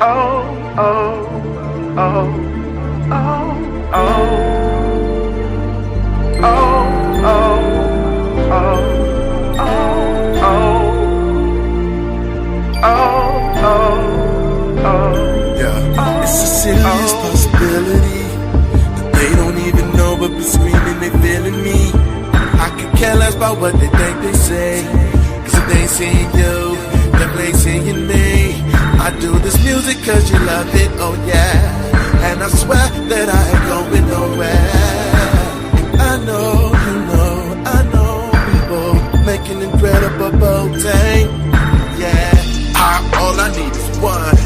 Yeah, it's a serious possibility that they don't even know, but be screaming they feeling me. I could care less about what they think they say, cause if they ain't seeing you, they ain't seeing me. I do this music cause you love it, oh yeah, and I swear that I ain't going nowhere. I know, you know, I know people making incredible thing. Yeah, all I need is one,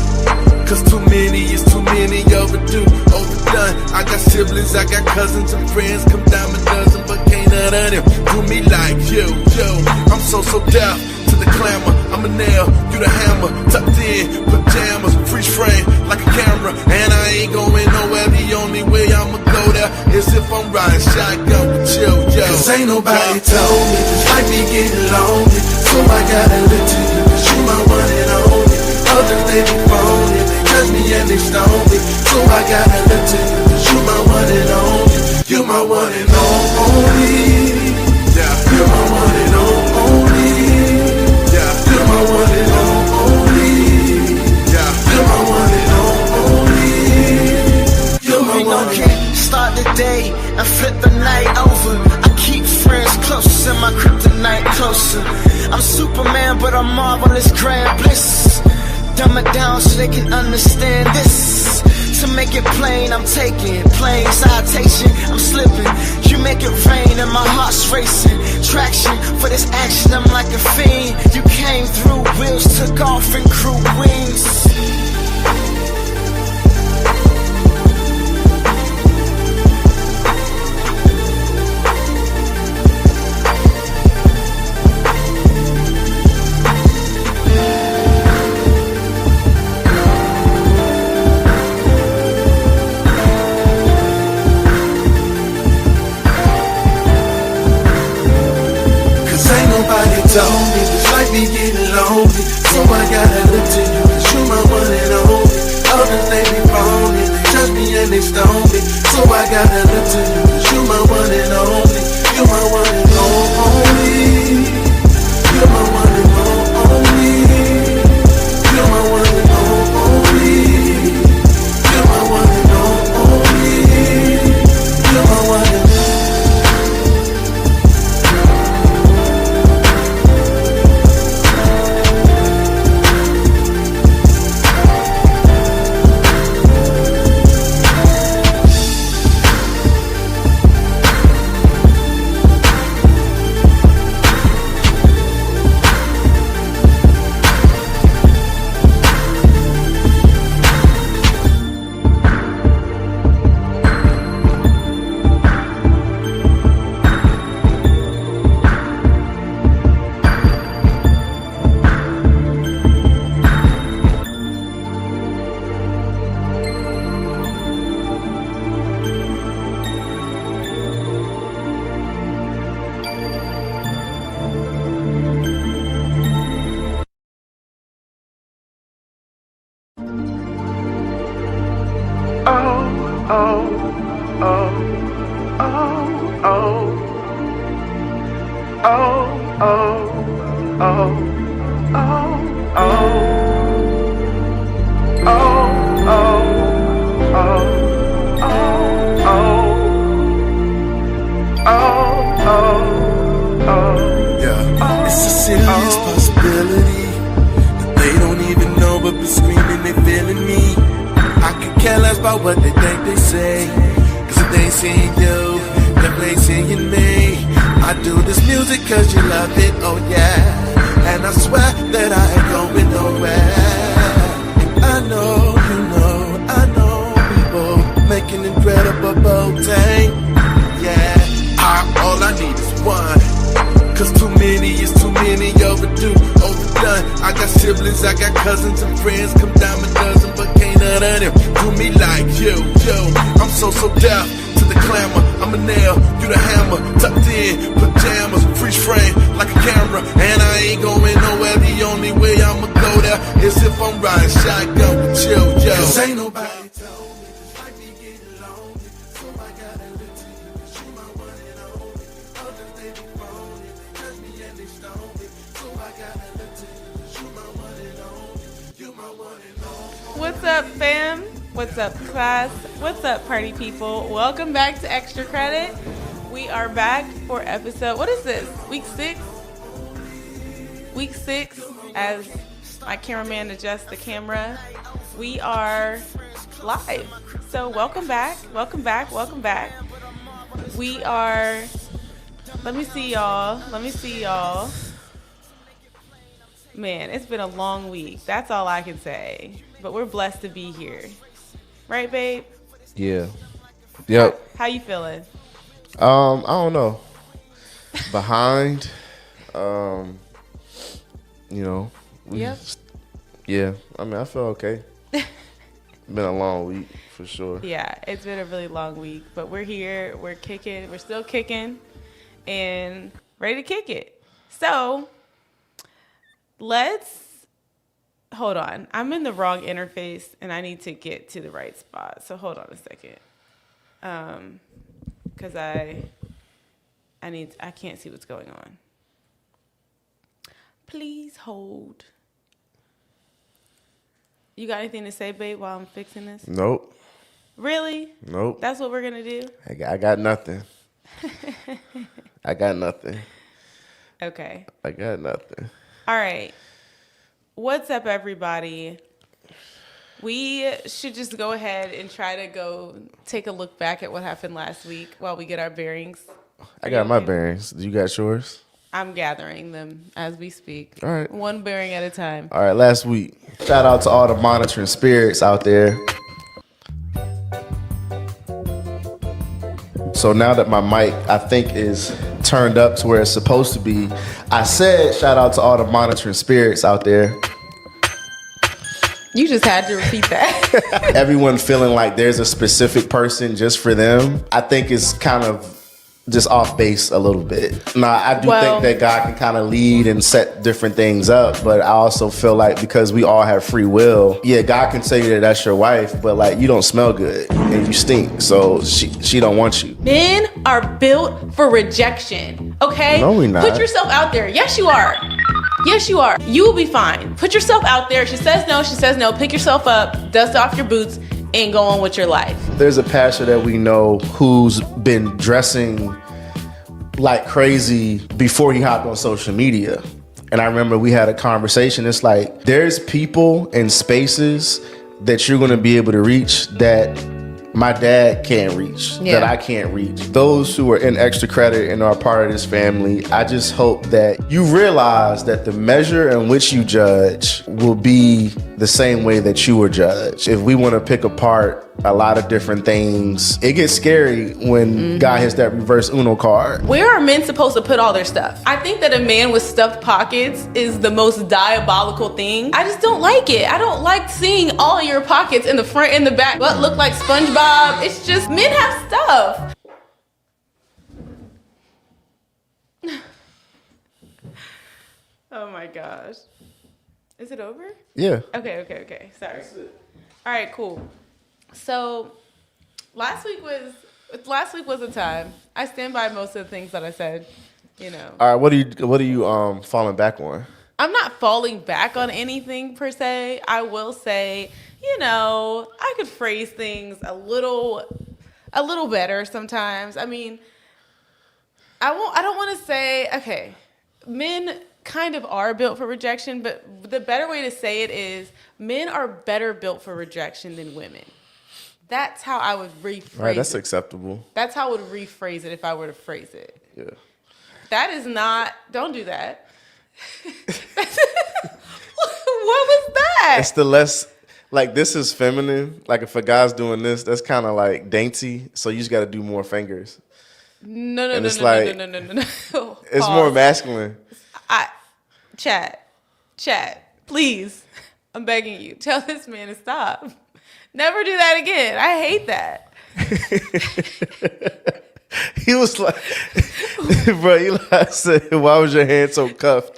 cause too many is too many, overdue, overdone. I got siblings, I got cousins and friends, come dime a dozen, but can't none of them do me like you. Yo, I'm so deaf to the clamor, I'm a nail, you the hammer, tucked in, pajamas, freeze frame like a camera, and I ain't going nowhere, the only way I'ma go there is if I'm riding shotgun with you, yo. Cause ain't nobody told me this life be getting lonely, so I gotta look to you, cause you my one and only. Others they be phony, they judge me and they stone me, so I gotta look to you, cause you my one and only. You my one and only. Yeah, you're my one and only. Yeah, you're my one and only. Yeah, you're my one and only. You're my one and only. Start the day and flip the night over. I keep friends close and my kryptonite closer. I'm Superman, but I'm marvelous grand bliss. Dumb it down so they can understand this. To make it plain, I'm taking plain citation, I'm slipping. You make it rain and my heart's racing. Traction for this action, I'm like a fiend. You came through, wheels took off and grew wings. Told me this life be getting lonely, so I gotta look to you, cause you my one and only. Others they be phony, they judge me and they stone me, so I gotta look to you, cause you my one and only. You my one and only. You my one and only. You my one and only. You my one and only. You my one and only. Yeah, it's a serious possibility that they don't even know, but be screaming they feeling me. I could care less about what they think they say, cause if they ain't seeing you, they ain't seeing me. I do this music cause you love it, oh yeah, and I swear that I ain't going nowhere. I know, you know, I know people making incredible thing. Yeah, all I need is one, cause too many is too many, overdue, overdone. I got siblings, I got cousins and friends, come dime a dozen, but can't none of them do me like you. Yo, I'm so deaf to the clamor, I'm a nail, you the hammer, tucked in, pajamas, freeze frame like a camera, and I ain't going nowhere, the only way I'ma go there as if I'm riding shotgun with yo. Cause ain't nobody told me this might be getting lonely. So I gotta look to you, cause you my one and only. Others they be phony, they judge me and they stone me. So I gotta look to you, cause you my one and only. You my one and only. What's up, fam? What's up, class? What's up, party people? Welcome back to Extra Credit. We are back for episode, what is this? Week 6? Week 6, as my cameraman adjusts the camera. We are live. So welcome back. We are, let me see y'all. Man, it's been a long week. That's all I can say. But we're blessed to be here. Right, babe? Yeah. Yep. How you feeling? I don't know. Behind. Yep. Yeah. I mean, I feel okay. Been a long week for sure. Yeah, it's been a really long week, but we're here. We're kicking. We're still kicking and ready to kick it. So hold on. I'm in the wrong interface and I need to get to the right spot. So hold on a second. Cause I can't see what's going on. Please hold. You got anything to say, babe, while I'm fixing this? Nope. Really? Nope. That's what we're gonna do? I got nothing. I got nothing. Okay. I got nothing. All right. What's up, everybody? We should just go ahead and try to go take a look back at what happened last week while we get our bearings. I got my bearings. You got yours? I'm gathering them as we speak. All right. One bearing at a time. All right, last week. Shout out to all the monitoring spirits out there. So now that my mic, I think, is turned up to where it's supposed to be, I said shout out to all the monitoring spirits out there. You just had to repeat that. Everyone feeling like there's a specific person just for them, I think is kind of just off base a little bit. Now, I do think that God can kind of lead and set different things up, but I also feel like because we all have free will, yeah, God can say that that's your wife, but like you don't smell good and you stink, so she don't want you. Men are built for rejection, okay? No, we're not. Put yourself out there. Yes, you are. Yes, you are. You will be fine. Put yourself out there. She says no. Pick yourself up, dust off your boots, and go on with your life. There's a pastor that we know who's been dressing like crazy before he hopped on social media. And I remember we had a conversation. It's like, there's people and spaces that you're going to be able to reach that my dad can't reach, that I can't reach. Those who are in Extra Credit and are part of this family, I just hope that you realize that the measure in which you judge will be the same way that you were judged. If we want to pick apart a lot of different things, it gets scary when God hits that reverse Uno card. Where are men supposed to put all their stuff? I think that a man with stuffed pockets is the most diabolical thing. I just don't like it. I don't like seeing all of your pockets in the front and the back. What look like SpongeBob? It's just, men have stuff. Oh my gosh. Is it over? Yeah. Okay. Sorry. All right, cool. So last week was a time. I stand by most of the things that I said, you know. All right, what are you falling back on? I'm not falling back on anything per se. I will say, you know, I could phrase things a little better sometimes. I mean, I don't want to say, okay, men kind of are built for rejection, but the better way to say it is men are better built for rejection than women. That's how I would rephrase it. All right, that's acceptable. That's how I would rephrase it if I were to phrase it. Yeah. That is not, don't do that. What was that? It's the less, like, this is feminine. Like, if a guy's doing this, that's kind of like dainty. So you just got to do more fingers. No. It's Pause. more masculine. Chat, please. I'm begging you. Tell this man to stop. Never do that again. I hate that. He was like, bro, Eli said, why was your hand so cuffed?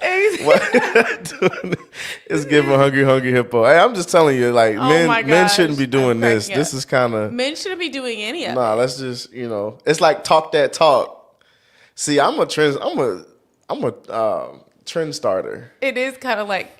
It's giving hungry hippo. Hey, I'm just telling you, like, men shouldn't be doing this. This is kind of. Men shouldn't be doing any of it. Nah, let's just, it's like talk that talk. See, I'm a trend starter. It is kind of like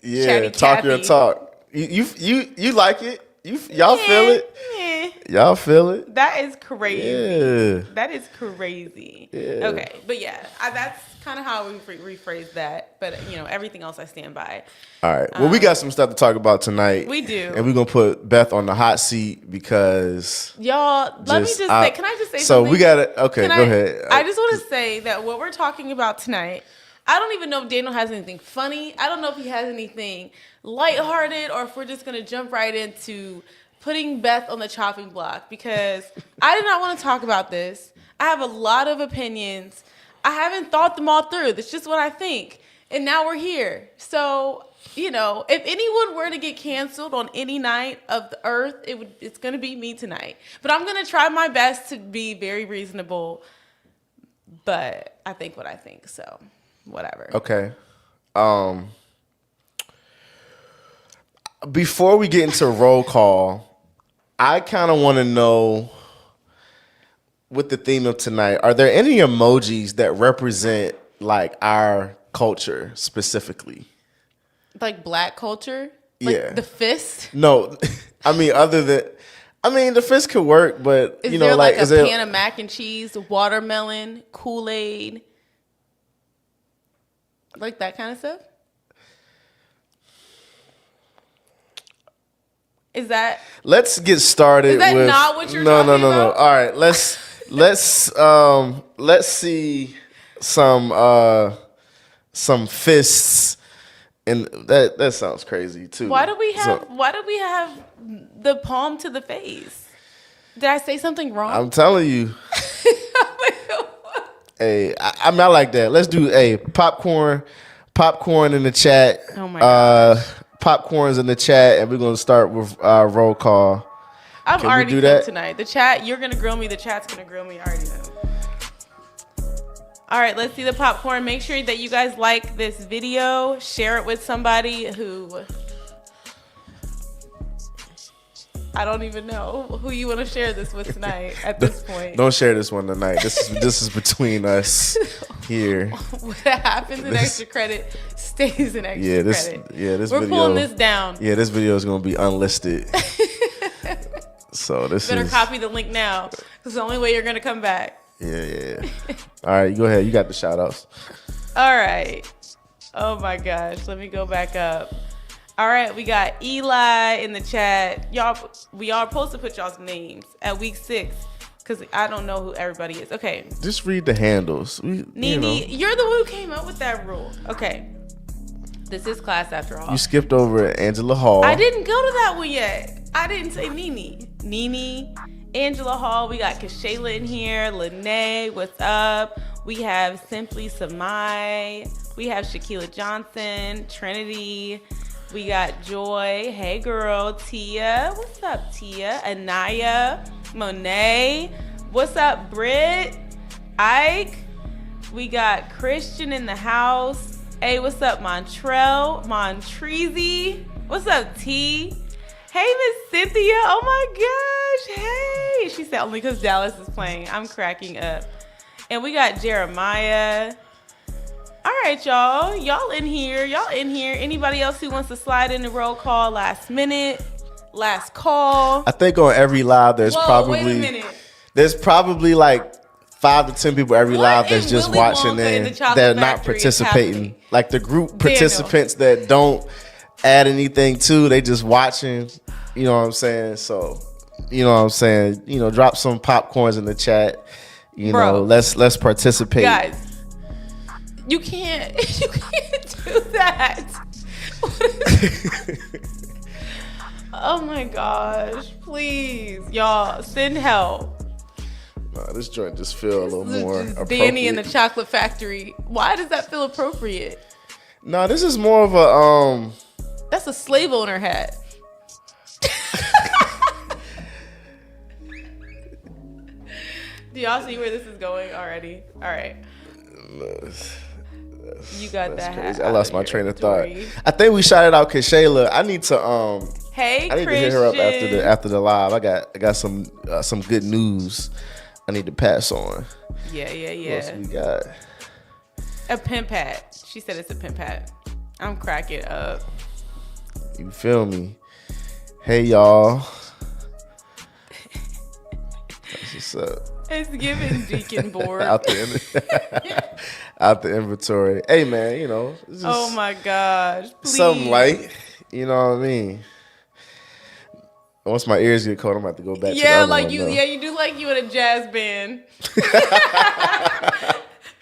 yeah, chatty talk Cathy. your talk. You like it? Y'all feel it? Yeah. Y'all feel it? That is crazy. Yeah. That is crazy. Yeah. Okay, but yeah, that's kind of how we rephrase that. But everything else I stand by. All right. Well, we got some stuff to talk about tonight. We do, and we're gonna put Beth on the hot seat because y'all. Let me just say. Can I just say so something? We got it. Okay, go ahead. I just want to say that what we're talking about tonight. I don't even know if Daniel has anything funny. I don't know if he has anything lighthearted, or if we're just gonna jump right into putting Beth on the chopping block, because I did not want to talk about this. I have a lot of opinions. I haven't thought them all through. That's just what I think. And now we're here. So, if anyone were to get canceled on any night of the earth, it's going to be me tonight. But I'm going to try my best to be very reasonable. But I think what I think. So, whatever. Okay. Before we get into roll call, I kind of want to know, with the theme of tonight, are there any emojis that represent like our culture specifically? Like black culture? Like yeah. The fist? No. the fist could work, but is there like a pan of mac and cheese, watermelon, Kool-Aid? Like that kind of stuff? Is that? Let's get started. Is that with, not what you're talking about? No. All right, let's see some fists, and that sounds crazy too. Why do we have the palm to the face? Did I say something wrong? I'm telling you. Hey, I'm not like that. Let's do popcorn in the chat. Oh my gosh. Popcorn's in the chat, and we're gonna start with roll call. I'm already grilled tonight. The chat, you're gonna grill me. The chat's gonna grill me. I already know. All right, let's see the popcorn. Make sure that you guys like this video. Share it with somebody who I don't even know who you want to share this with tonight. At this point, don't share this one tonight. This is between us here. What happens in extra credit stays in extra credit. This We're video, pulling this down. Yeah, this video is gonna be unlisted. So better copy the link now. It's the only way you're gonna come back. Yeah. All right, go ahead. You got the shout outs. All right. Oh my gosh. Let me go back up. All right, we got Eli in the chat. We are supposed to put y'all's names at week 6 because I don't know who everybody is. Okay. Just read the handles. Nene, you're the one who came up with that rule. Okay. This is class after all. You skipped over Angela Hall. I didn't go to that one yet. I didn't say Nene. Nene, Angela Hall. We got Kashayla in here. Lene, what's up? We have Simply Samai. We have Shaquila Johnson. Trinity. We got Joy. Hey, girl. Tia. What's up, Tia? Anaya. Monet. What's up, Britt? Ike. We got Christian in the house. Hey, what's up, Montrell? Montreezy. What's up, T? Hey, Miss Cynthia. Oh, my gosh. Hey. She said only because Dallas is playing. I'm cracking up. And we got Jeremiah. All right, y'all. Y'all in here. Anybody else who wants to slide in the roll call last minute? Last call? I think on every live wait a minute. There's probably like 5 to 10 people every live that's just Willy watching Wonka and the Chocolate they're not Factory participating. Like the group participants that don't add anything to, they just watching. You know what I'm saying? So, you know what I'm saying? Drop some popcorns in the chat. Let's participate. Guys. You can't do that. Oh my gosh. Please, y'all, send help. Nah, this joint just feel a little more appropriate. Danny in the Chocolate Factory. Why does that feel appropriate? No, this is more of a That's a slave owner hat. Do y'all see where this is going already? All right. You got that hat. Crazy. I lost my train of thought. Dory. I think we shouted out Kashayla. I need to Hey, I need to hit her up after the live. I got some good news I need to pass on. Yeah. What else we got? A pimp hat. She said it's a pimp hat. I'm cracking up. You feel me? Hey y'all. That's what's up. It's giving Deacon board. out the inventory. Hey man, you know. It's just Oh my gosh. Please. something light. You know what I mean? Once my ears get cold, I'm about to go back to the Yeah, other like one, you. though. Yeah, you do like you in a jazz band.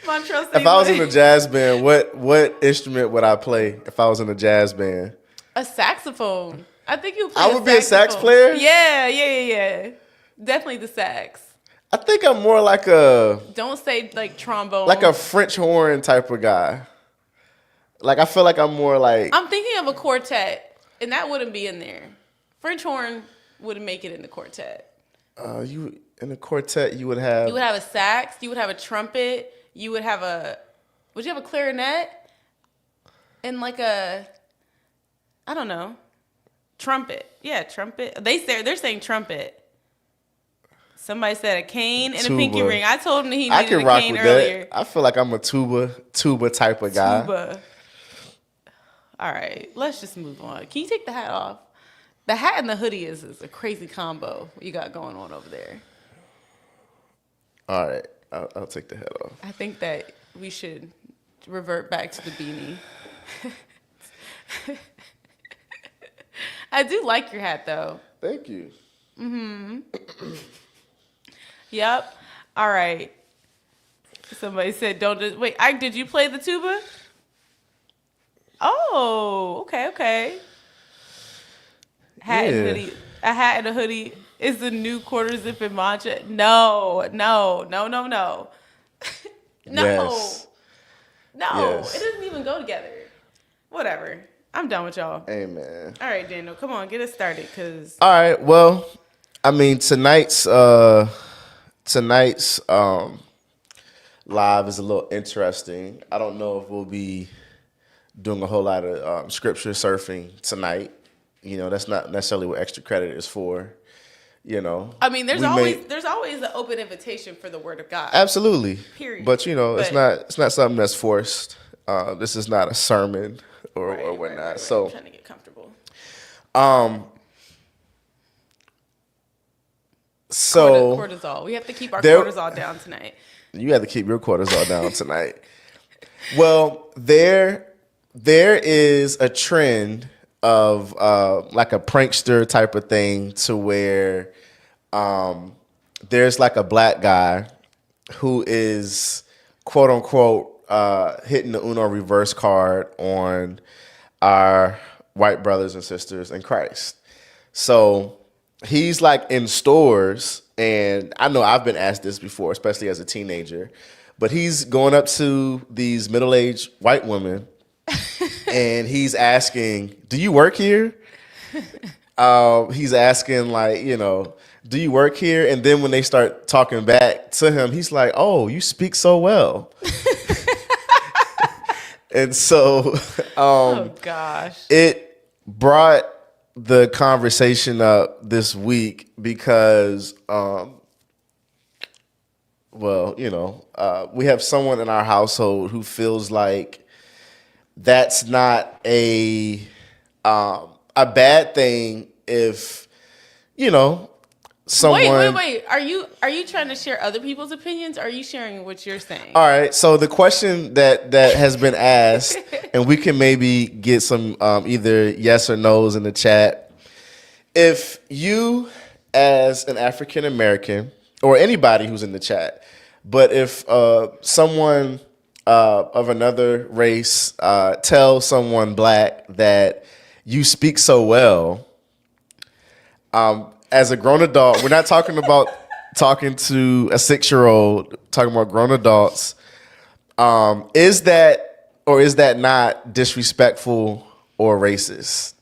Montrose If I was in a jazz band, what instrument would I play if I was in a jazz band? a saxophone. I think you. I would be a sax player? Yeah. Definitely the sax. I think I'm more like a Don't say like trombone. French horn type of guy. Like I feel like I'm more like I'm thinking of a quartet, and that wouldn't be in there. French horn wouldn't make it in the quartet. you in a quartet. You would have You would have a sax. You would have a trumpet. You would have a. Would you have a clarinet? And like a. I don't know. Trumpet. Yeah, trumpet. They're saying trumpet. Somebody said a cane and a pinky Tuba. ring. I told him that he I needed can a rock cane with earlier. that. I feel like I'm a tuba type of guy. Tuba. All right, let's just move on. Can you take the hat off? The hat and the hoodie is a crazy combo you got going on over there. All right, I'll take the head off. I think that we should revert back to the beanie. I do like your hat though. Thank you. Yep. All right. Somebody said, "Don't just wait." Ike, did you play the tuba? Oh, okay. Hat and Yeah. hoodie. A hat and a hoodie is the new quarter zip and matcha. No. No. Yes. No. Yes. It doesn't even go together. Whatever. I'm done with y'all. Amen. All right, Daniel, come on, get us started, cause All right. Well, I mean tonight's live is a little interesting. I don't know if we'll be doing a whole lot of scripture surfing tonight. You know, that's not necessarily what extra credit is for. You know, I mean, there's We always an open invitation for the Word of God. absolutely. Period. But you know, it's But- not something that's forced. This is not a sermon or Right, whatnot. right. So I'm trying to get comfortable. so Cortisol. We have to keep our There- cortisol down tonight. you have to keep your cortisol down tonight. Well, there is a trend of like a prankster type of thing to where there's like a black guy who is quote unquote hitting the Uno reverse card on our white brothers and sisters in Christ. So he's like in stores, and I know I've been asked this before, especially as a teenager, but he's going up to these middle-aged white women and he's asking, "Do you work here?" He's asking like, you know, "Do you work here?" And then when they start talking back to him, he's like, "Oh, you speak so well." And so Oh gosh. it brought the conversation up this week because, well, you know, we have someone in our household who feels like that's not a bad thing if, you know, someone. Wait. Are you trying to share other people's opinions? Or are you sharing what you're saying? All right. So the question that has been asked, and we can maybe get some either yes or no's in the chat. If you, as an African American, or anybody who's in the chat, but if someone of another race tells someone black that you speak so well, as a grown adult, we're not talking about talking to a 6-year-old, talking about grown adults. Is that or is that not disrespectful or racist?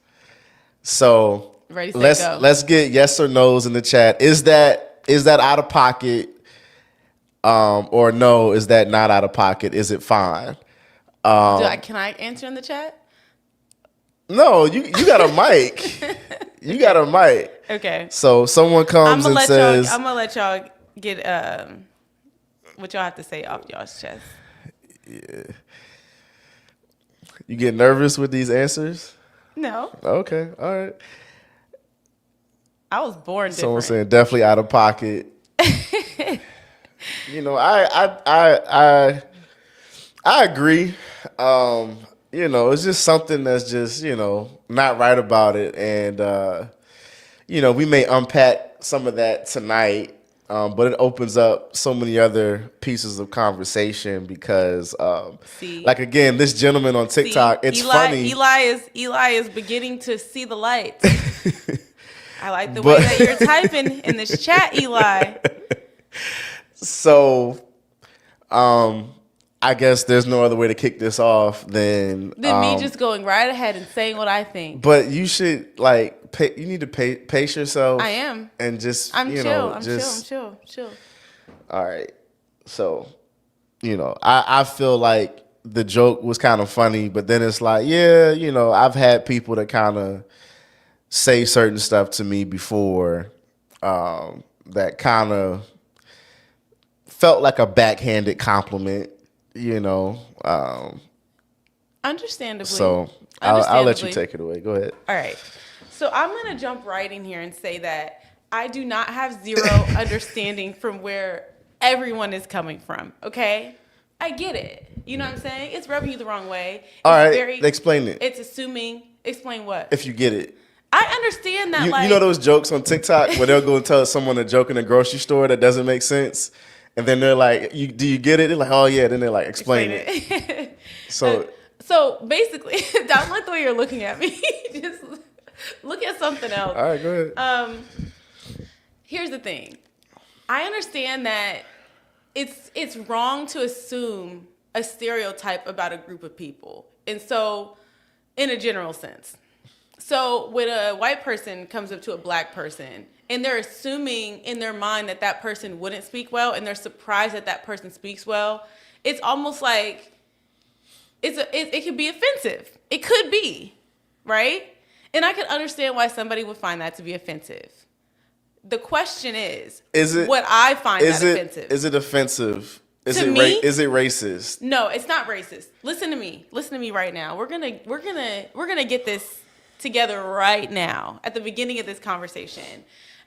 So Ready, set, go. let's get yes or no's in the chat. Is that out of pocket? Or no, is that not out of pocket? Is it fine? Can I answer in the chat? No, you got a mic. You got a mic. Okay. So someone comes and says, I'm gonna let y'all get what y'all have to say off y'all's chest. Yeah. You get nervous with these answers? No. Okay, all right. I was born different. Someone saying definitely out of pocket. I agree. It's just something that's just, not right about it. And, we may unpack some of that tonight, but it opens up so many other pieces of conversation because, again, this gentleman on TikTok, it's funny. Eli is beginning to see the light. I like the way that you're typing in this chat, Eli. So, I guess there's no other way to kick this off than me just going right ahead and saying what I think. But you should you need to pace yourself. I am, and just I'm chill. All right, so I feel like the joke was kind of funny, but then it's like, I've had people that kind of say certain stuff to me before that kind of felt like a backhanded compliment. Understandably. So I'll let you take it away. Go ahead. All right. So I'm going to jump right in here and say that I do not have zero understanding from where everyone is coming from. Okay? I get it. You know what I'm saying? It's rubbing you the wrong way. All right. Explain it. It's assuming. Explain what? If you get it. I understand that. You know those jokes on TikTok where they'll go and tell someone a joke in a grocery store that doesn't make sense? And then they're like, do you get it? They're like, oh, yeah. Then they're like, explain it. So basically, don't like the way you're looking at me. Just look at something else. All right, go ahead. Here's the thing. I understand that it's wrong to assume a stereotype about a group of people. And so, in a general sense. So when a white person comes up to a black person, and they're assuming in their mind that that person wouldn't speak well, and they're surprised that that person speaks well, it's almost like it could be offensive. It could be, right? And I can understand why somebody would find that to be offensive. The question is what I find offensive. Is it offensive? Is it racist? No, it's not racist. Listen to me. Listen to me right now. We're gonna get this together right now at the beginning of this conversation.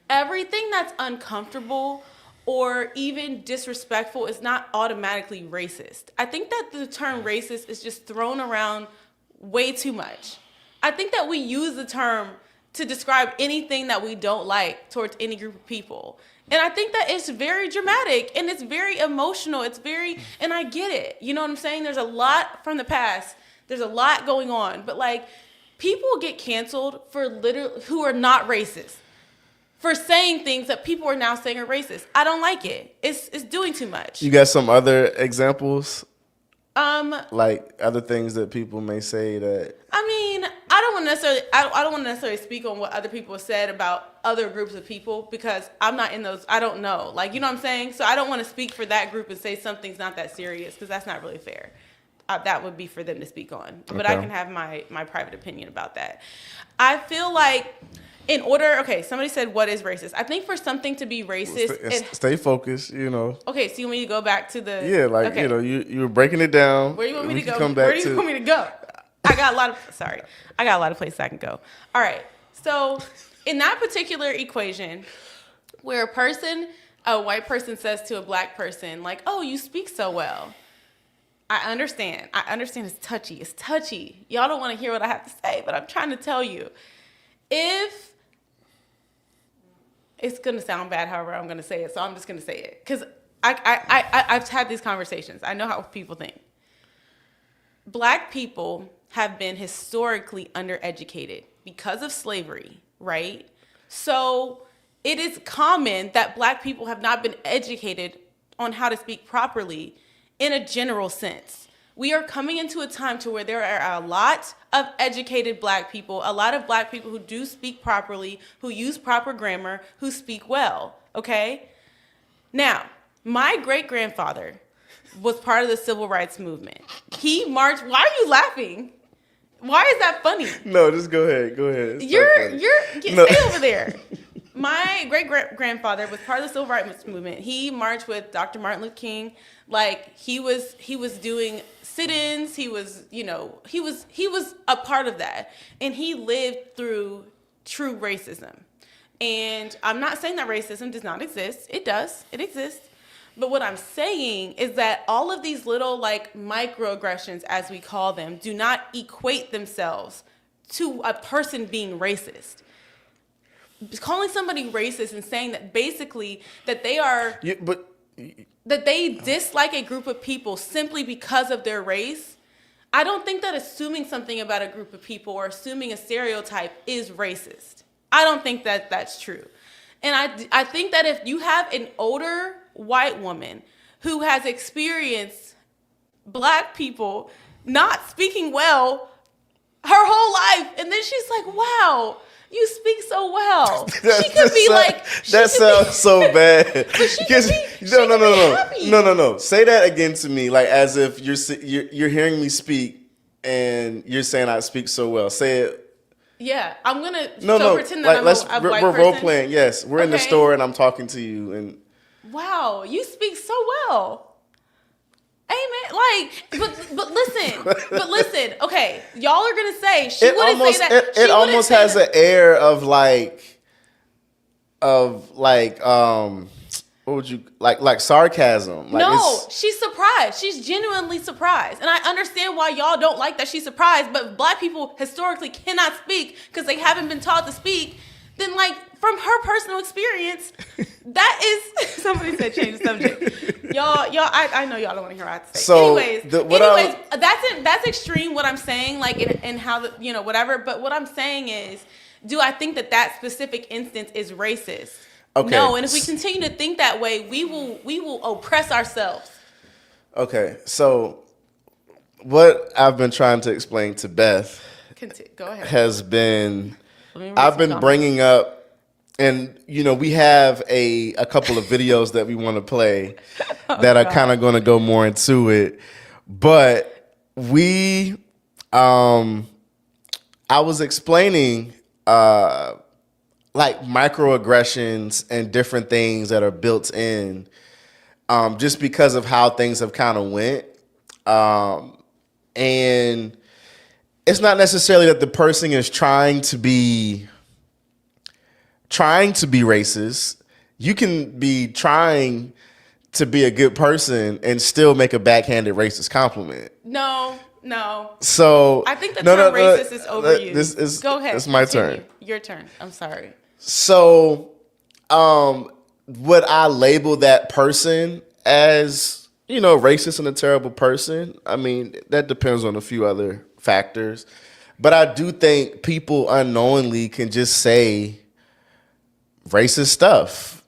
Everything that's uncomfortable or even disrespectful is not automatically racist. I think that the term racist is just thrown around way too much. I think that we use the term to describe anything that we don't like towards any group of people. And I think that it's very dramatic and it's very emotional. And I get it. You know what I'm saying? There's a lot from the past. There's a lot going on. But people get canceled who are not racist for saying things that people are now saying are racist. I don't like it. It's doing too much. You got some other examples? Like other things that people may say that. I mean, I don't want to necessarily speak on what other people have said about other groups of people because I'm not in those. I don't know. You know what I'm saying? So I don't want to speak for that group and say something's not that serious because that's not really fair. That would be for them to speak on. But okay. I can have my private opinion about that. I feel like somebody said, what is racist? I think for something to be racist... Stay focused, Okay, so you want me to go back to the... Yeah, okay. you were breaking it down. Where do you want me to go? Where do you want me to go? I got a lot of places I can go. All right, so in that particular equation, where a white person says to a black person, oh, you speak so well. I understand it's touchy. Y'all don't want to hear what I have to say, but I'm trying to tell you. If it's going to sound bad, however I'm going to say it, so I'm just going to say it. Because I've had these conversations. I know how people think. Black people have been historically undereducated because of slavery, right? So it is common that black people have not been educated on how to speak properly in a general sense. We are coming into a time to where there are a lot of educated black people, a lot of black people who do speak properly, who use proper grammar, who speak well, okay? Now, My great-grandfather was part of the civil rights movement. He marched. Why are you laughing? Why is that funny? No, just go ahead. Go ahead. Stay over there. My great-grandfather was part of the civil rights movement. He marched with Dr. Martin Luther King. Like he was doing sit-ins. He was a part of that, and he lived through true racism. And I'm not saying that racism does not exist. It does. It exists. But what I'm saying is that all of these little like microaggressions, as we call them, do not equate themselves to a person being racist. Calling somebody racist and saying that basically that they are that they dislike a group of people simply because of their race, I don't think that assuming something about a group of people or assuming a stereotype is racist. I don't think that that's true. And I think that if you have an older white woman who has experienced black people not speaking well her whole life, and then she's like, wow, you speak so well. She could be like... That sounds so bad. No. Say that again to me, like as if you're hearing me speak and you're saying I speak so well. Say it. Yeah, I'm gonna pretend like, that I'm a white we're person. role playing. Yes, we're in the store and I'm talking to you. And wow, you speak so well. Amen. But listen. Okay, y'all are gonna say she wouldn't say that. It almost has an air of what would you like sarcasm? Like no, she's surprised. She's genuinely surprised, and I understand why y'all don't like that she's surprised. But black people historically cannot speak because they haven't been taught to speak. Then, like from her personal experience, that is somebody said change the subject. Y'all, I know y'all don't want to hear what I have to say. So anyways, that's extreme. What I'm saying, like, and how whatever. But what I'm saying is, do I think that specific instance is racist? Okay. No, and if we continue to think that way, we will oppress ourselves. Okay, so what I've been trying to explain to Beth Go ahead. has been I've been bringing up, and we have a couple of videos that we want to play that are kind of going to go more into it, but I was explaining like microaggressions and different things that are built in just because of how things have kind of went. And it's not necessarily that the person is trying to be racist. You can be trying to be a good person and still make a backhanded racist compliment. No. So I think the term racist is overused. Go ahead. It's my turn. Your turn. I'm sorry. So, would I label that person as, racist and a terrible person? I mean, that depends on a few other factors. But I do think people unknowingly can just say racist stuff.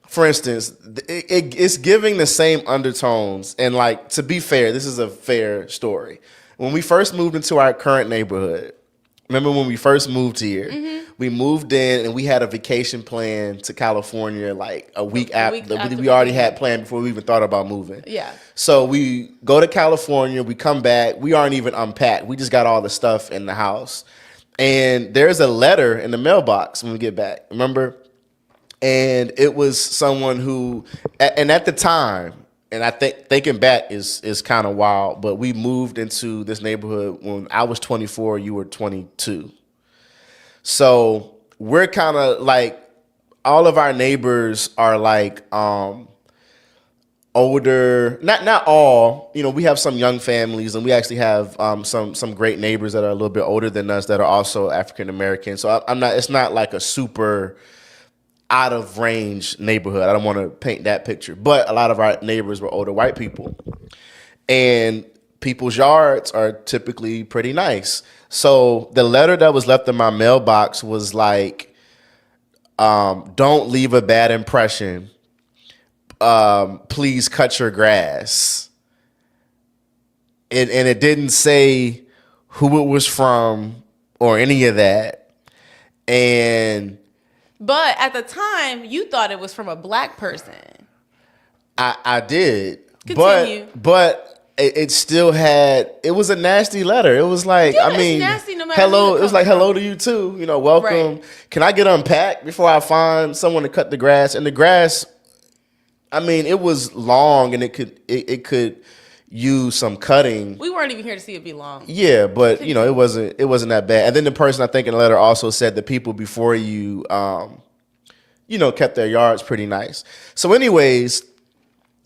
For instance, it's giving the same undertones. And to be fair, this is a fair story. When we first moved into our current neighborhood, remember when we first moved here, we moved in and we had a vacation plan to California like a week after we already had planned before we even thought about moving. Yeah. So we go to California, we come back, we aren't even unpacked. We just got all the stuff in the house. And there's a letter in the mailbox when we get back, remember? And it was someone who, and at the time, and I think thinking back is kind of wild, but we moved into this neighborhood when I was 24, you were 22. So we're kind of like, all of our neighbors are like older, not all, we have some young families, and we actually have some great neighbors that are a little bit older than us that are also African American. So it's not like a super out of range neighborhood. I don't want to paint that picture, but a lot of our neighbors were older white people, and people's yards are typically pretty nice. So the letter that was left in my mailbox was like, don't leave a bad impression. Please cut your grass. And it didn't say who it was from or any of that. And But at the time, you thought it was from a black person. I did. Continue. But it still had, it was a nasty letter. It was like, Yeah, I mean, it's nasty no matter hello. who it It was like, comes hello from. to you too. You know, welcome. Right. Can I get unpacked before I find someone to cut the grass? And the grass, I mean, it was long and it could use some cutting. We weren't even here to see it be long. Yeah, but you know, it wasn't that bad. And then the person, I think in the letter, also said the people before you, you know, kept their yards pretty nice. So anyways,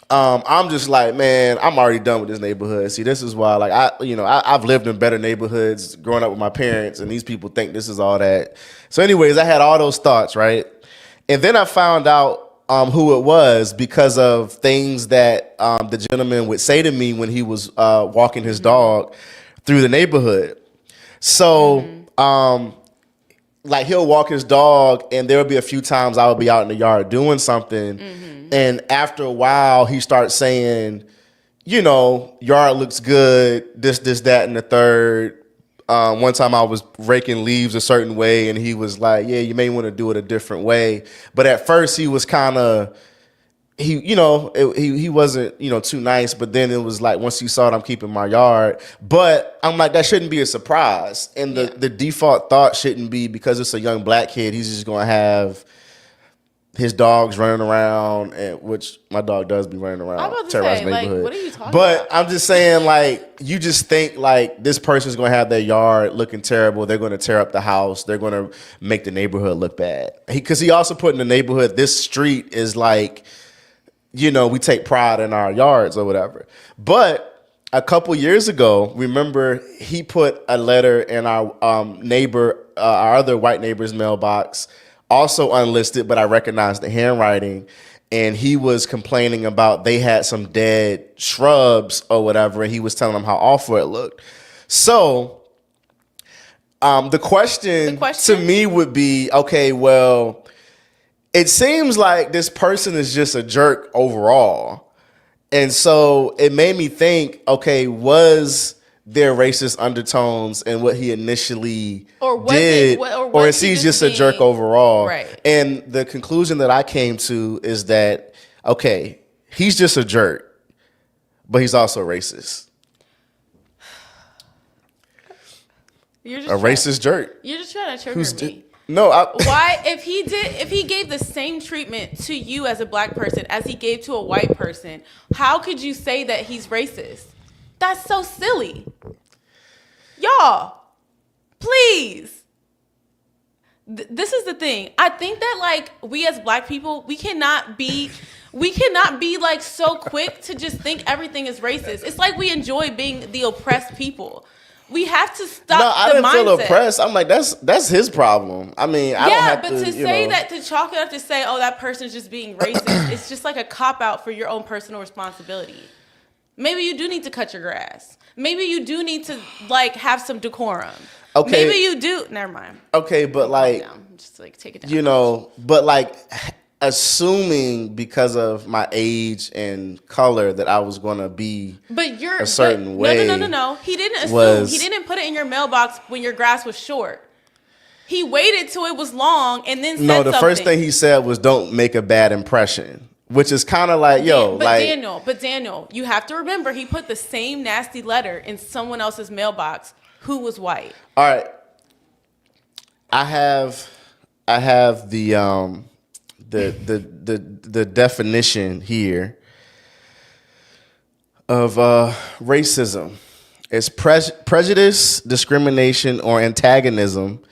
I'm just like, man, I'm already done with this neighborhood. See, this is why, like, I've lived in better neighborhoods growing up with my parents, and these people think this is all that. So anyways, I had all those thoughts, right? And then I found out who it was because of things that the gentleman would say to me when he was walking his dog through the neighborhood. So, like, he'll walk his dog, and there will be a few times I would be out in the yard doing something, and after a while, he starts saying, you know, yard looks good, this, that, and the third. One time I was raking leaves a certain way, and he was like, yeah, you may want to do it a different way. But at first, he was kind of, he wasn't, you know, too nice. But then it was like, once he saw it, I'm keeping my yard. But I'm like, that shouldn't be a surprise. And the default thought shouldn't be, because it's a young black kid, he's just going to have his dogs running around, and which my dog does be running around. I'm about to terrorizing say, like, neighborhood. what are you talking But about? I'm just saying, like, you just think like this person's going to have their yard looking terrible. They're going to tear up the house. They're going to make the neighborhood look bad. Because he also put in the neighborhood, this street is like, you know, we take pride in our yards or whatever. But a couple years ago, remember, he put a letter in our our other white neighbor's mailbox, also unlisted, but I recognized the handwriting. And he was complaining about they had some dead shrubs or whatever, and he was telling them how awful it looked. So the question to me would be, okay, well, it seems like this person is just a jerk overall. And so it made me think, okay, was there racist undertones in what he initially did, or is he just a jerk overall? Right. And the conclusion that I came to is that, okay, he's just a jerk, but he's also racist. You're just Racist jerk. You're just trying to trigger me. No, Why, if he gave the same treatment to you as a black person as he gave to a white person, how could you say that he's racist? That's so silly. Y'all, please. This is the thing. I think that, like, we as black people, we cannot be like so quick to just think everything is racist. It's like we enjoy being the oppressed people. We have to stop. No, I didn't feel oppressed. I'm like, that's his problem. I mean, I don't have to. Yeah, but to say that, to chalk it up to say, oh, that person's just being racist, it's just like a cop out for your own personal responsibility. Maybe you do need to cut your grass. Maybe you do need to, like, have some decorum. Okay. Maybe you do. Never mind. Okay, but like, just like take it down. you know, but like, assuming because of my age and color that I was going to be a certain way. No. He didn't assume. He didn't put it in your mailbox when your grass was short. He waited till it was long and then said No, the something. first thing he said was, don't make a bad impression. Which is kind of like, Daniel, you have to remember, he put the same nasty letter in someone else's mailbox who was white. All right. I have the definition here of racism. It's prejudice, discrimination, or antagonism.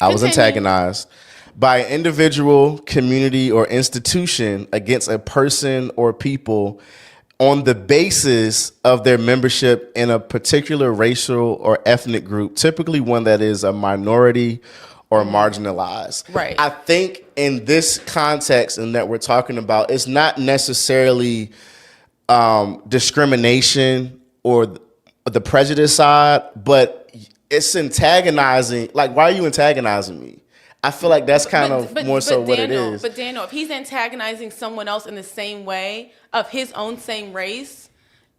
I was antagonized by an individual, community, or institution against a person or people on the basis of their membership in a particular racial or ethnic group, typically one that is a minority or marginalized. Right. I think in this context and that we're talking about, it's not necessarily discrimination or the prejudice side, but it's antagonizing. Like, why are you antagonizing me? I feel like that's kind of more so what it is. But Daniel, if he's antagonizing someone else in the same way of his own same race,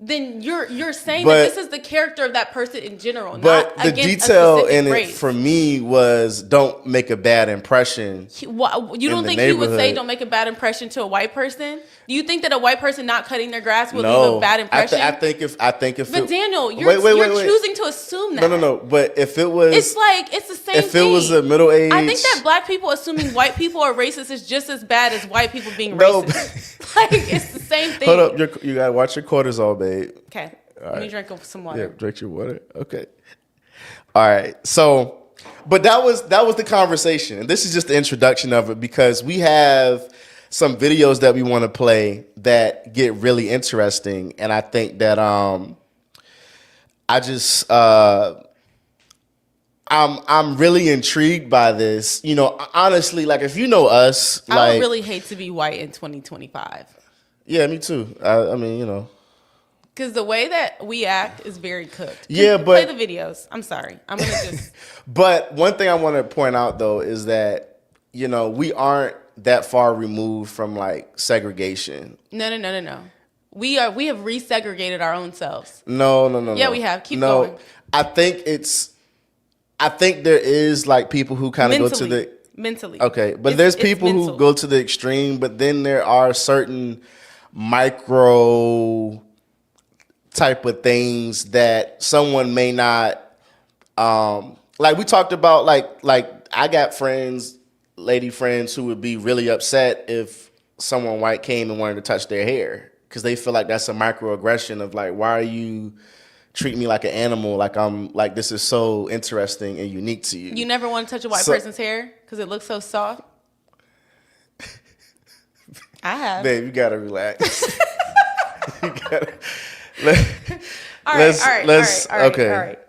then you're saying But- that this is the character of that person in general, But not the against detail a specific in it race. for me was don't make a bad impression. You in don't the think he would say neighborhood. don't make a bad impression to a white person? Do you think that a white person not cutting their grass would No, leave a bad impression? I think if but Daniel, you're wait. choosing to assume that. No. But if it was, It's like it's the same if thing. it was a middle age, I think that black people assuming white people are racist is just as bad as white people being No, racist. Like it's the same thing. Hold up, you gotta watch your cortisol, babe. Okay, let me drink some water. Yeah, drink your water. Okay. All right. So, but that was the conversation, and this is just the introduction of it because we have some videos that we want to play that get really interesting, and I think that I'm really intrigued by this. You know, honestly, like if you know us, I like would really hate to be white in 2025 yeah, me too. I mean, you know. because the way that we act is very cooked. Yeah, play but the videos. I'm sorry. I'm gonna just. But one thing I want to point out though is that you know we aren't that far removed from like segregation. No. We have resegregated our own selves. No. Yeah, we have. Keep going. I think there is like people who kind of go to the mentally. okay, but there's people who mental. go to the extreme. But then there are certain micro type of things that someone may not like. We talked about like I got lady friends who would be really upset if someone white came and wanted to touch their hair because they feel like that's a microaggression of like, why are you treating me like an animal? Like I'm like, this is so interesting and unique to you. You never want to touch a white person's hair because it looks so soft. I have. Babe, you gotta relax. You gotta, All right.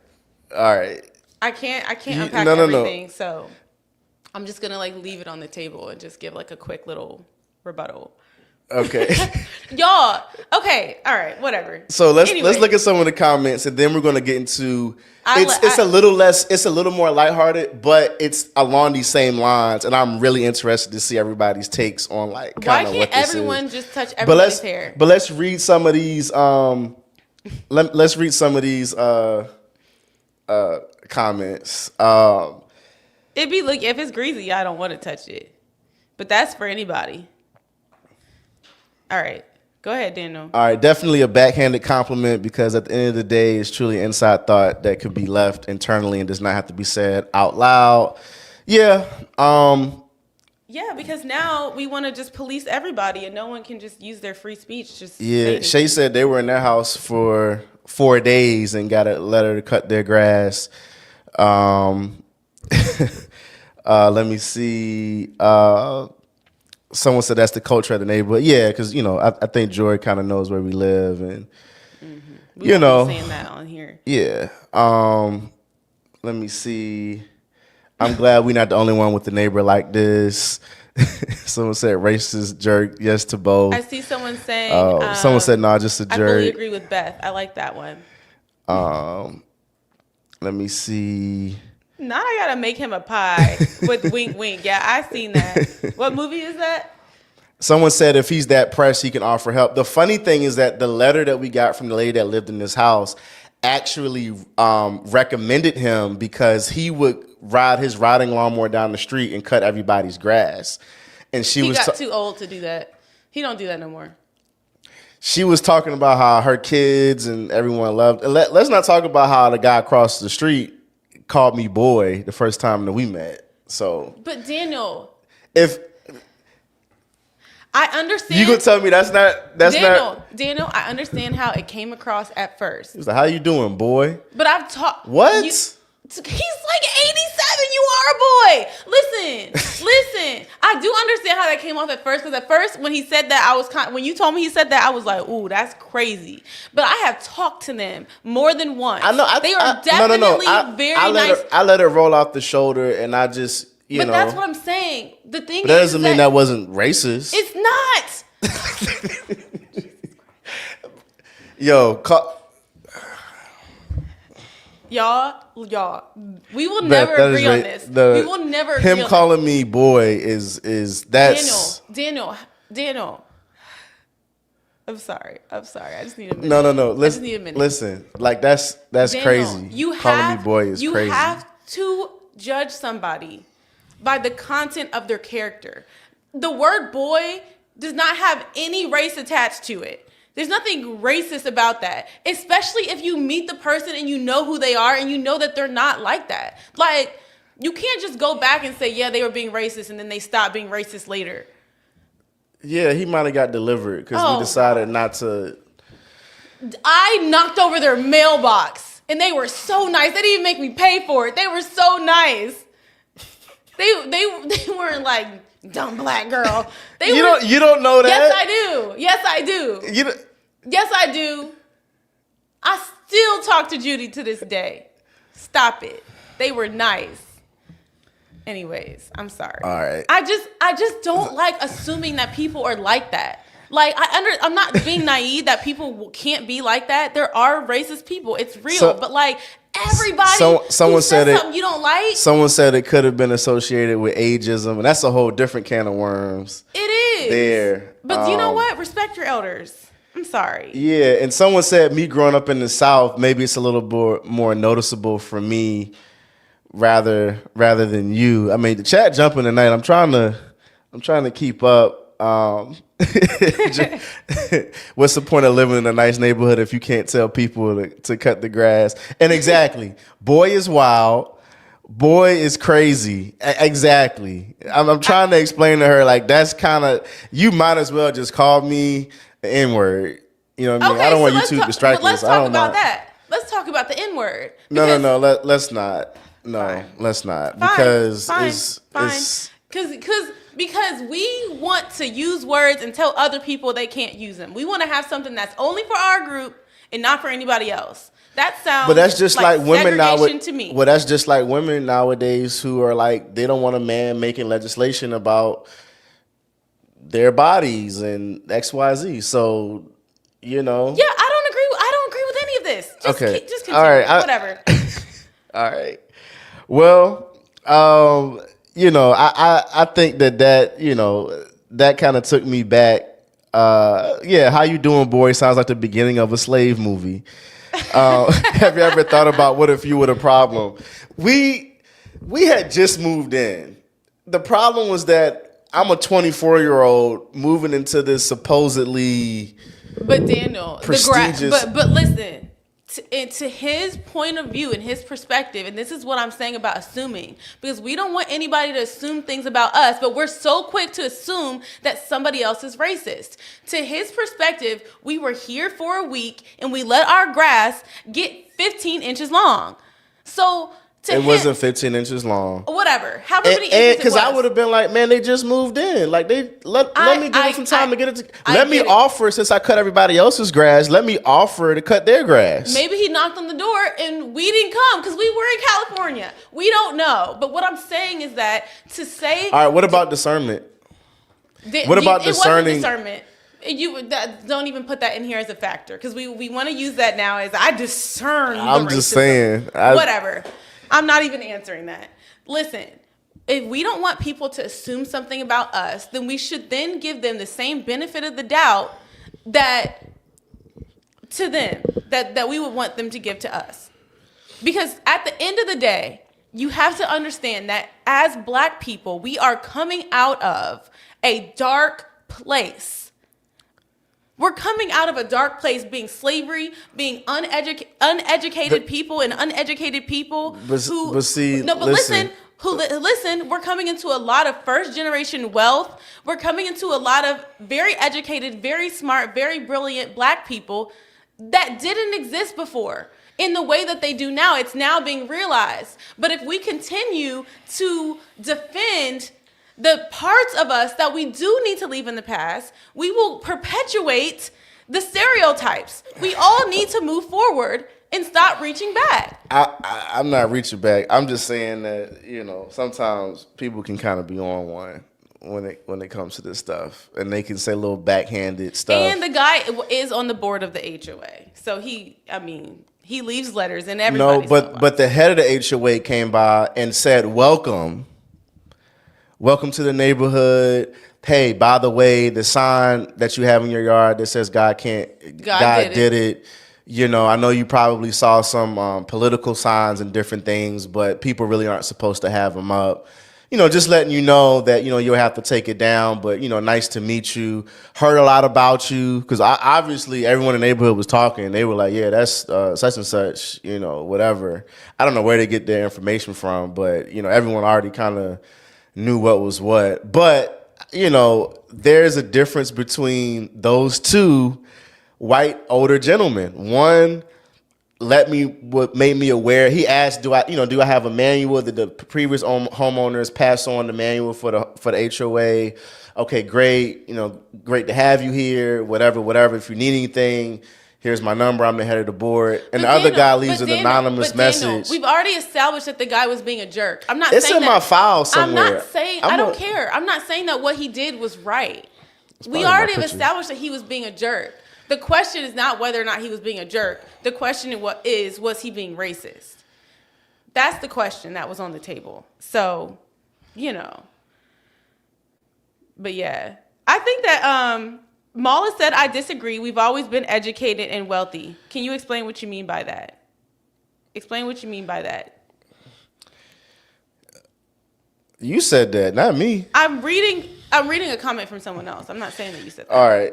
All right. I can't You- unpack no. everything, so I'm just gonna like leave it on the table and just give like a quick little rebuttal. Okay. Y'all, okay, all right, whatever. So let's Anyway. look at some of the comments, and then we're gonna get into it's a little more lighthearted, but it's along these same lines, and I'm really interested to see everybody's takes on like Why kind of can't what this everyone is. just touch But everybody's hair? let's read some of these. Let's read some of these comments. It'd be like if it's greasy, I don't want to touch it, but that's for anybody. All right, go ahead, Daniel. All right, definitely a backhanded compliment because at the end of the day, it's truly inside thought that could be left internally and does not have to be said out loud. Yeah. Yeah, because now we want to just police everybody and no one can just use their free speech. Just Yeah. Shay said they were in their house for 4 days and got a letter to cut their grass. Let me see. Someone said that's the culture of the neighborhood. Yeah, because, you know, I think Joy kind of knows where we live. And, we you won't know. be saying that on here. Yeah. Let me see. I'm glad we're not the only one with the neighbor like this. Someone said racist jerk. Yes to both. I see someone saying. Someone said no, just a I fully jerk. agree with Beth. I like that one. Let me see. Now I gotta make him a pie with wink wink. Yeah, I seen that. What movie is that? Someone said if he's that pressed, he can offer help. The funny thing is that the letter that we got from the lady that lived in this house actually recommended him because he would ride his riding lawnmower down the street and cut everybody's grass. And He got too old to do that. He don't do that no more. She was talking about how her kids and everyone loved. Let's not talk about how the guy across the street called me boy the first time that we met. So, but Daniel, if I understand, you gonna tell me that's not Daniel, I understand how it came across at first. He was like, "How you doing, boy?" But I've talked. What? He's like 87. You are a boy. Listen. I do understand how that came off at first because at first when he said that, when you told me he said that, I was like, "Ooh, that's crazy." But I have talked to them more than once. I know they are definitely very nice. I let her roll off the shoulder, and I just But that's what I'm saying. The thing but that is doesn't mean that wasn't racist. It's not. Yo, Y'all, we will never agree on this. We will never agree on him calling me boy is that's Daniel. I'm sorry. I just need a minute. No. I just need a minute. Listen. Like that's Daniel, crazy. Calling me boy is crazy. You have to judge somebody by the content of their character. The word boy does not have any race attached to it. There's nothing racist about that, especially if you meet the person and you know who they are and you know that they're not like that. Like, you can't just go back and say, yeah, they were being racist, and then they stop being racist later. Yeah, he might have got delivered because we decided not to. I knocked over their mailbox, and they were so nice. They didn't even make me pay for it. They were so nice. They weren't like, dumb black girl. You don't know that? Yes, I do. Yes, I do. I still talk to Judy to this day. Stop it. They were nice. Anyways, I'm sorry. All right. I just don't like assuming that people are like that. Like, I'm not being naive that people can't be like that. There are racist people. It's real. But like, everybody someone said something you don't like. Someone said it could have been associated with ageism, and that's a whole different can of worms. It is. There. But you know what? Respect your elders. I'm sorry. Yeah, and someone said me growing up in the South, maybe it's a little more noticeable for me rather than you. I mean, the chat jumping tonight. I'm trying to keep up. What's the point of living in a nice neighborhood if you can't tell people to cut the grass? And exactly, boy is wild, boy is crazy. Exactly. I'm trying to explain to her, like, that's kind of, you might as well just call me the N-word. You know what I mean? Okay, I don't want you so too distracted. Let's talk about that. Let's talk about the N-word. No. Let's not. No, fine. Let's not. Because it's because we want to use words and tell other people they can't use them. We want to have something that's only for our group and not for anybody else. That sounds. But that's just like women now. To me. Well, that's just like women nowadays who are like, they don't want a man making legislation about their bodies and XYZ. So, you know. Yeah, I don't agree with any of this. Just continue. All right. Whatever. All right. Well, you know, I think that you know, that kind of took me back. Yeah, How You Doing, Boy sounds like the beginning of a slave movie. Have you ever thought about what if you were the problem? We had just moved in. The problem was that I'm a 24-year-old moving into this supposedly prestigious. But listen. To his point of view and his perspective, and this is what I'm saying about assuming, because we don't want anybody to assume things about us, but we're so quick to assume that somebody else is racist. To his perspective, we were here for a week and we let our grass get 15 inches long. So it wasn't 15 inches long. Whatever. However many inches it was. Because I would have been like, man, they just moved in. Like, let me give them some time to get it. Let me offer, since I cut everybody else's grass, let me offer to cut their grass. Maybe he knocked on the door and we didn't come because we were in California. We don't know. But what I'm saying is that to say. All right, what about discernment? What about discerning? It wasn't discernment. Don't even put that in here as a factor, because we want to use that now as I discern. I'm just saying. Whatever. I'm not even answering that. Listen, if we don't want people to assume something about us, then we should then give them the same benefit of the doubt that we would want them to give to us. Because at the end of the day, you have to understand that as Black people, we are coming out of a dark place. We're coming out of a dark place, being slavery, being uneducated people and uneducated people listen, we're coming into a lot of first generation wealth. We're coming into a lot of very educated, very smart, very brilliant Black people that didn't exist before in the way that they do now. It's now being realized. But if we continue to defend the parts of us that we do need to leave in the past, we will perpetuate the stereotypes. We all need to move forward and stop reaching back. I'm not reaching back. I'm just saying that, you know, sometimes people can kind of be on one when it comes to this stuff, and they can say little backhanded stuff. And the guy is on the board of the HOA, so he leaves letters and everybody. No, but the head of the HOA came by and said, welcome to the neighborhood. hey, by the way, the sign that you have in your yard that says God did it. You know, I know you probably saw some political signs and different things, but people really aren't supposed to have them up. You know, just letting you know that, you know, you'll have to take it down, but, you know, nice to meet you. Heard a lot about you, because obviously everyone in the neighborhood was talking. They were like, yeah, that's such and such, you know, whatever. I don't know where they get their information from, but, you know, everyone already kind of knew what was what. But, you know, there's a difference between those two white older gentlemen. One what made me aware. He asked, do I have a manual that the previous homeowners pass on the manual for the HOA? Okay, great. You know, great to have you here. Whatever. If you need anything, here's my number. I'm the head of the board. And the other guy leaves an anonymous message. We've already established that the guy was being a jerk. I'm not. It's saying in my file somewhere. I'm not saying. I don't care. I'm not saying that what he did was right. We already have established that he was being a jerk. The question is not whether or not he was being a jerk. The question was he being racist? That's the question that was on the table. So, you know. But yeah. I think that Mala said, I disagree. We've always been educated and wealthy. Can you explain what you mean by that? Explain what you mean by that. You said that, not me. I'm reading a comment from someone else. I'm not saying that you said that. All right.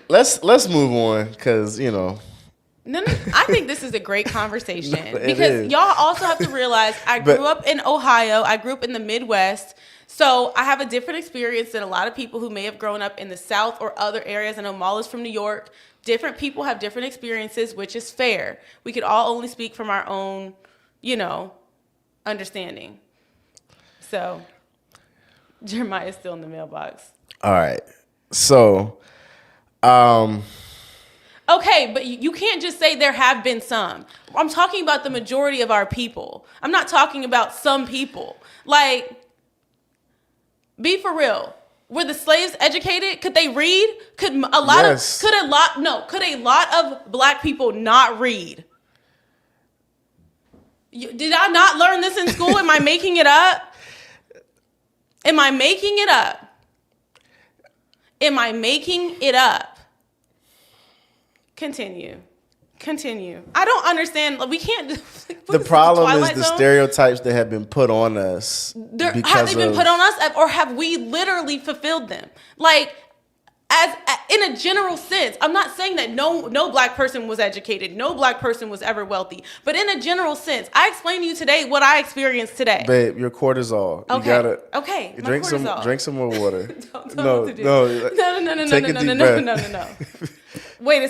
Let's move on, because, you know. No, I think this is a great conversation because y'all also have to realize I grew up in Ohio. I grew up in the Midwest. So I have a different experience than a lot of people who may have grown up in the South or other areas. I know Mala's from New York. Different people have different experiences, which is fair. We could all only speak from our own, you know, understanding. So Jeremiah's still in the mailbox. All right. So... Okay, but you can't just say there have been some. I'm talking about the majority of our people. I'm not talking about some people. Like, be for real. Were the slaves educated? Could they read? Could a lot of black people not read? Did I not learn this in school? Am I making it up? Am I making it up? Am I making it up? Continue. I don't understand. We can't. The problem is the stereotypes that have been put on us. Have they been put on us, or have we literally fulfilled them? Like, as in a general sense, I'm not saying that no black person was educated, no black person was ever wealthy, but in a general sense, I explained to you today what I experienced today. Babe, your cortisol. Okay. You gotta drink some more water. No. Wait a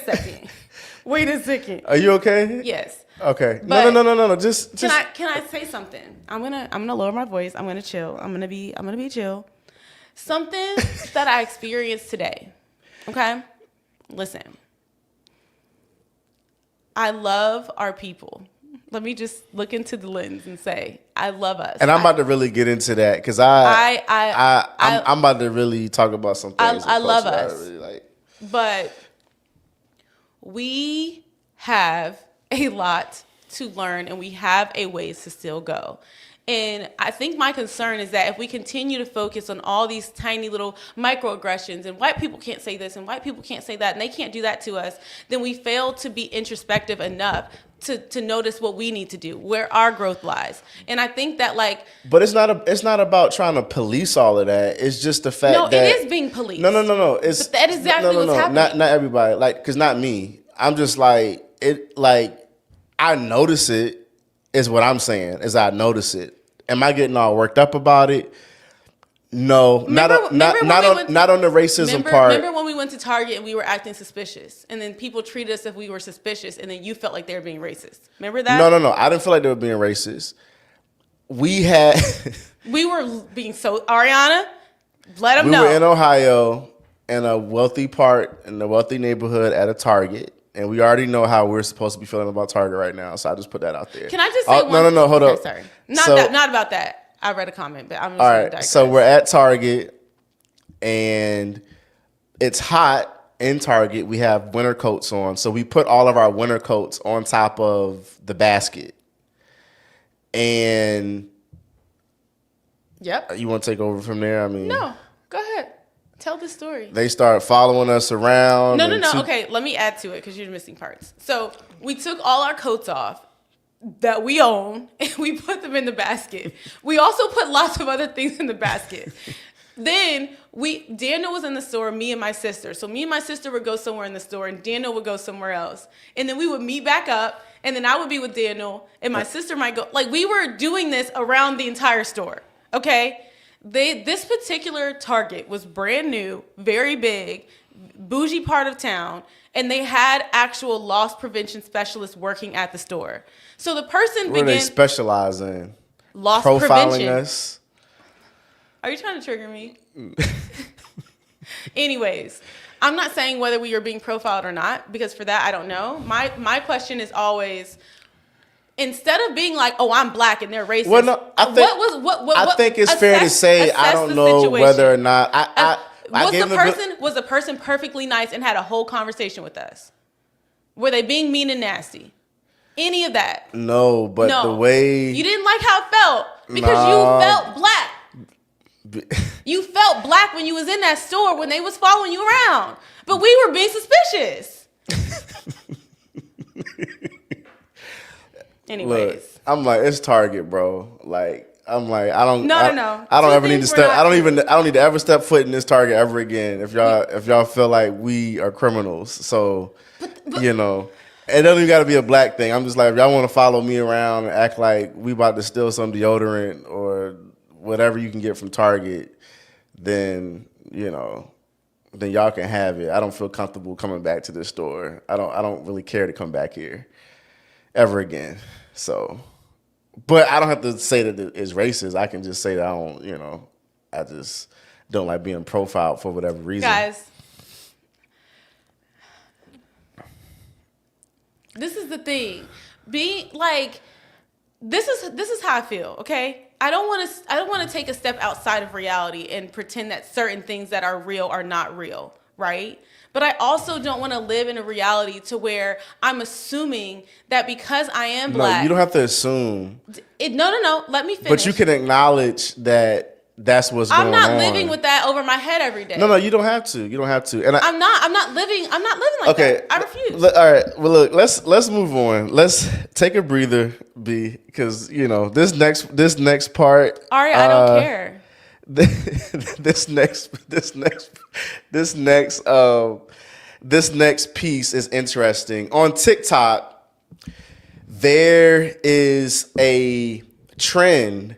second. Are you okay? Yes. Okay. But No. Just. Can I say something? I'm gonna lower my voice. I'm gonna chill. I'm gonna be chill. Something that I experienced today. Okay? Listen. I love our people. Let me just look into the lens and say, I love us. And I'm about to really get into that, because I'm about to really talk about some things. I love us. I really like. But we have a lot to learn, and we have a ways to still go. And I think my concern is that if we continue to focus on all these tiny little microaggressions, and white people can't say this and white people can't say that, and they can't do that to us, then we fail to be introspective enough to notice what we need to do, where our growth lies. And I think that, like... But it's not about trying to police all of that. It's just the fact that... No, it is being policed. No. But that is exactly what's happening. Not everybody. Like, because not me. I'm just like... I notice it, is what I'm saying, is I notice it. Am I getting all worked up about it? No, not on the racism part. Remember when we went to Target and we were acting suspicious, and then people treated us as if we were suspicious, and then you felt like they were being racist? Remember that? No. I didn't feel like they were being racist. We were being so... Ariana, let them know. We were in Ohio, in a wealthy part, in a wealthy neighborhood at a Target. And we already know how we're supposed to be feeling about Target right now, so I just put that out there. Can I just say one? No, hold up. Sorry. Not about that. I read a comment, but I'm just all going to right. digress. So we're at Target, and it's hot in Target. We have winter coats on, so we put all of our winter coats on top of the basket. And yep. You want to take over from there? I mean, no. Go ahead. Tell the story. They started following us around. No. Okay, let me add to it because you're missing parts. So we took all our coats off that we own and we put them in the basket. We also put lots of other things in the basket. Then Daniel was in the store, me and my sister. So me and my sister would go somewhere in the store and Daniel would go somewhere else. And then we would meet back up and then I would be with Daniel and my sister might go. Like, we were doing this around the entire store, okay? This particular Target was brand new, very big, bougie part of town, and they had actual loss prevention specialists working at the store. So the person What do they specialize in? Loss Profiling prevention. us? Are you trying to trigger me? Anyways, I'm not saying whether we are being profiled or not, because for that, I don't know. My question is always, instead of being like, oh, I'm black and they're racist. Well, no, I think it's fair to say I don't know whether or not. Was the person perfectly nice and had a whole conversation with us? Were they being mean and nasty? Any of that? No, but the way you didn't like how it felt because you felt black. You felt black when you was in that store when they was following you around, but we were being suspicious. Anyways, look, I'm like, it's Target, bro. Like, I'm like, I don't ever need to step. I don't need to ever step foot in this Target ever again. If y'all feel like we are criminals, so you know. It doesn't even got to be a black thing. I'm just like, if y'all want to follow me around and act like we about to steal some deodorant or whatever you can get from Target, then, you know, then y'all can have it. I don't feel comfortable coming back to this store. I don't really care to come back here ever again. So, but I don't have to say that it's racist. I can just say that I just don't like being profiled for whatever reason. Guys, this is the thing. Being like, this is how I feel, okay? I don't want to take a step outside of reality and pretend that certain things that are real are not real, right? But I also don't want to live in a reality to where I'm assuming that because I am black. No, you don't have to assume. No. Let me finish. But you can acknowledge that that's what's going on. I'm not living with that over my head every day. No, you don't have to. You don't have to. And I'm not living like that. I refuse. All right. Well, look, let's move on. Let's take a breather, B, because this next part. Ari, I don't care. This next piece is interesting. On TikTok, there is a trend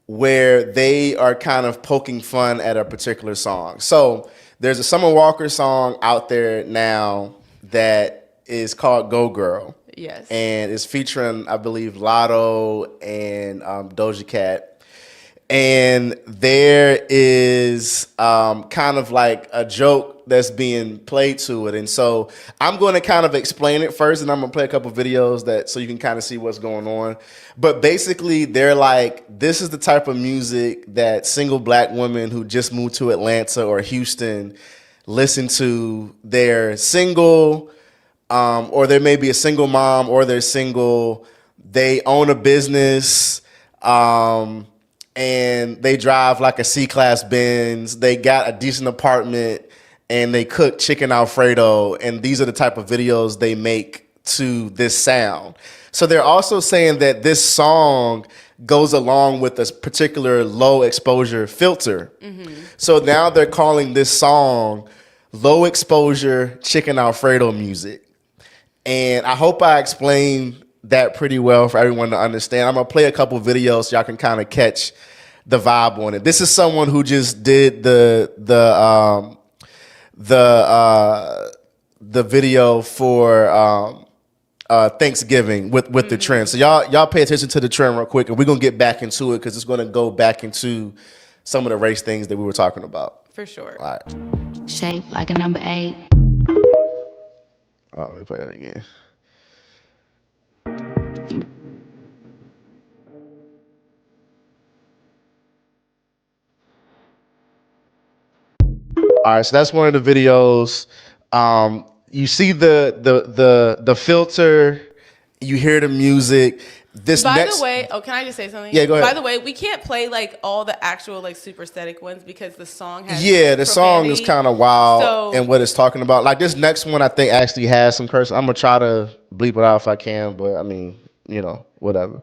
where they are kind of poking fun at a particular song. So there's a Summer Walker song out there now that is called Go Girl. Yes. And it's featuring, I believe, Lotto and Doja Cat. And there is kind of like a joke that's being played to it. And so I'm going to kind of explain it first, and I'm going to play a couple videos so you can kind of see what's going on. But basically, they're like, this is the type of music that single black women who just moved to Atlanta or Houston listen to. They're single, or there may be a single mom, or they're single. They own a business, and they drive like a C-Class Benz. They got a decent apartment, and they cook chicken Alfredo. And these are the type of videos they make to this sound. So they're also saying that this song goes along with a particular low exposure filter. Mm-hmm. So now they're calling this song low exposure chicken Alfredo music. And I hope I explained that pretty well for everyone to understand. I'm gonna play a couple videos so y'all can kind of catch the vibe on it. This is someone who just did the video for Thanksgiving with the trend. So y'all pay attention to the trend real quick, and we're gonna get back into it because it's gonna go back into some of the race things that we were talking about. For sure. All right. Shaped like a number 8. Oh, let me play that again. All right, so that's one of the videos. You see the filter, you hear the music, this By next. the way, can I just say something? Yeah, go ahead. By the way, we can't play like all the actual like super aesthetic ones because the song has The song is profanity. kind of wild So- and what it's talking about. Like this next one, I think actually has some curse. I'm gonna try to bleep it out if I can, but I mean, whatever.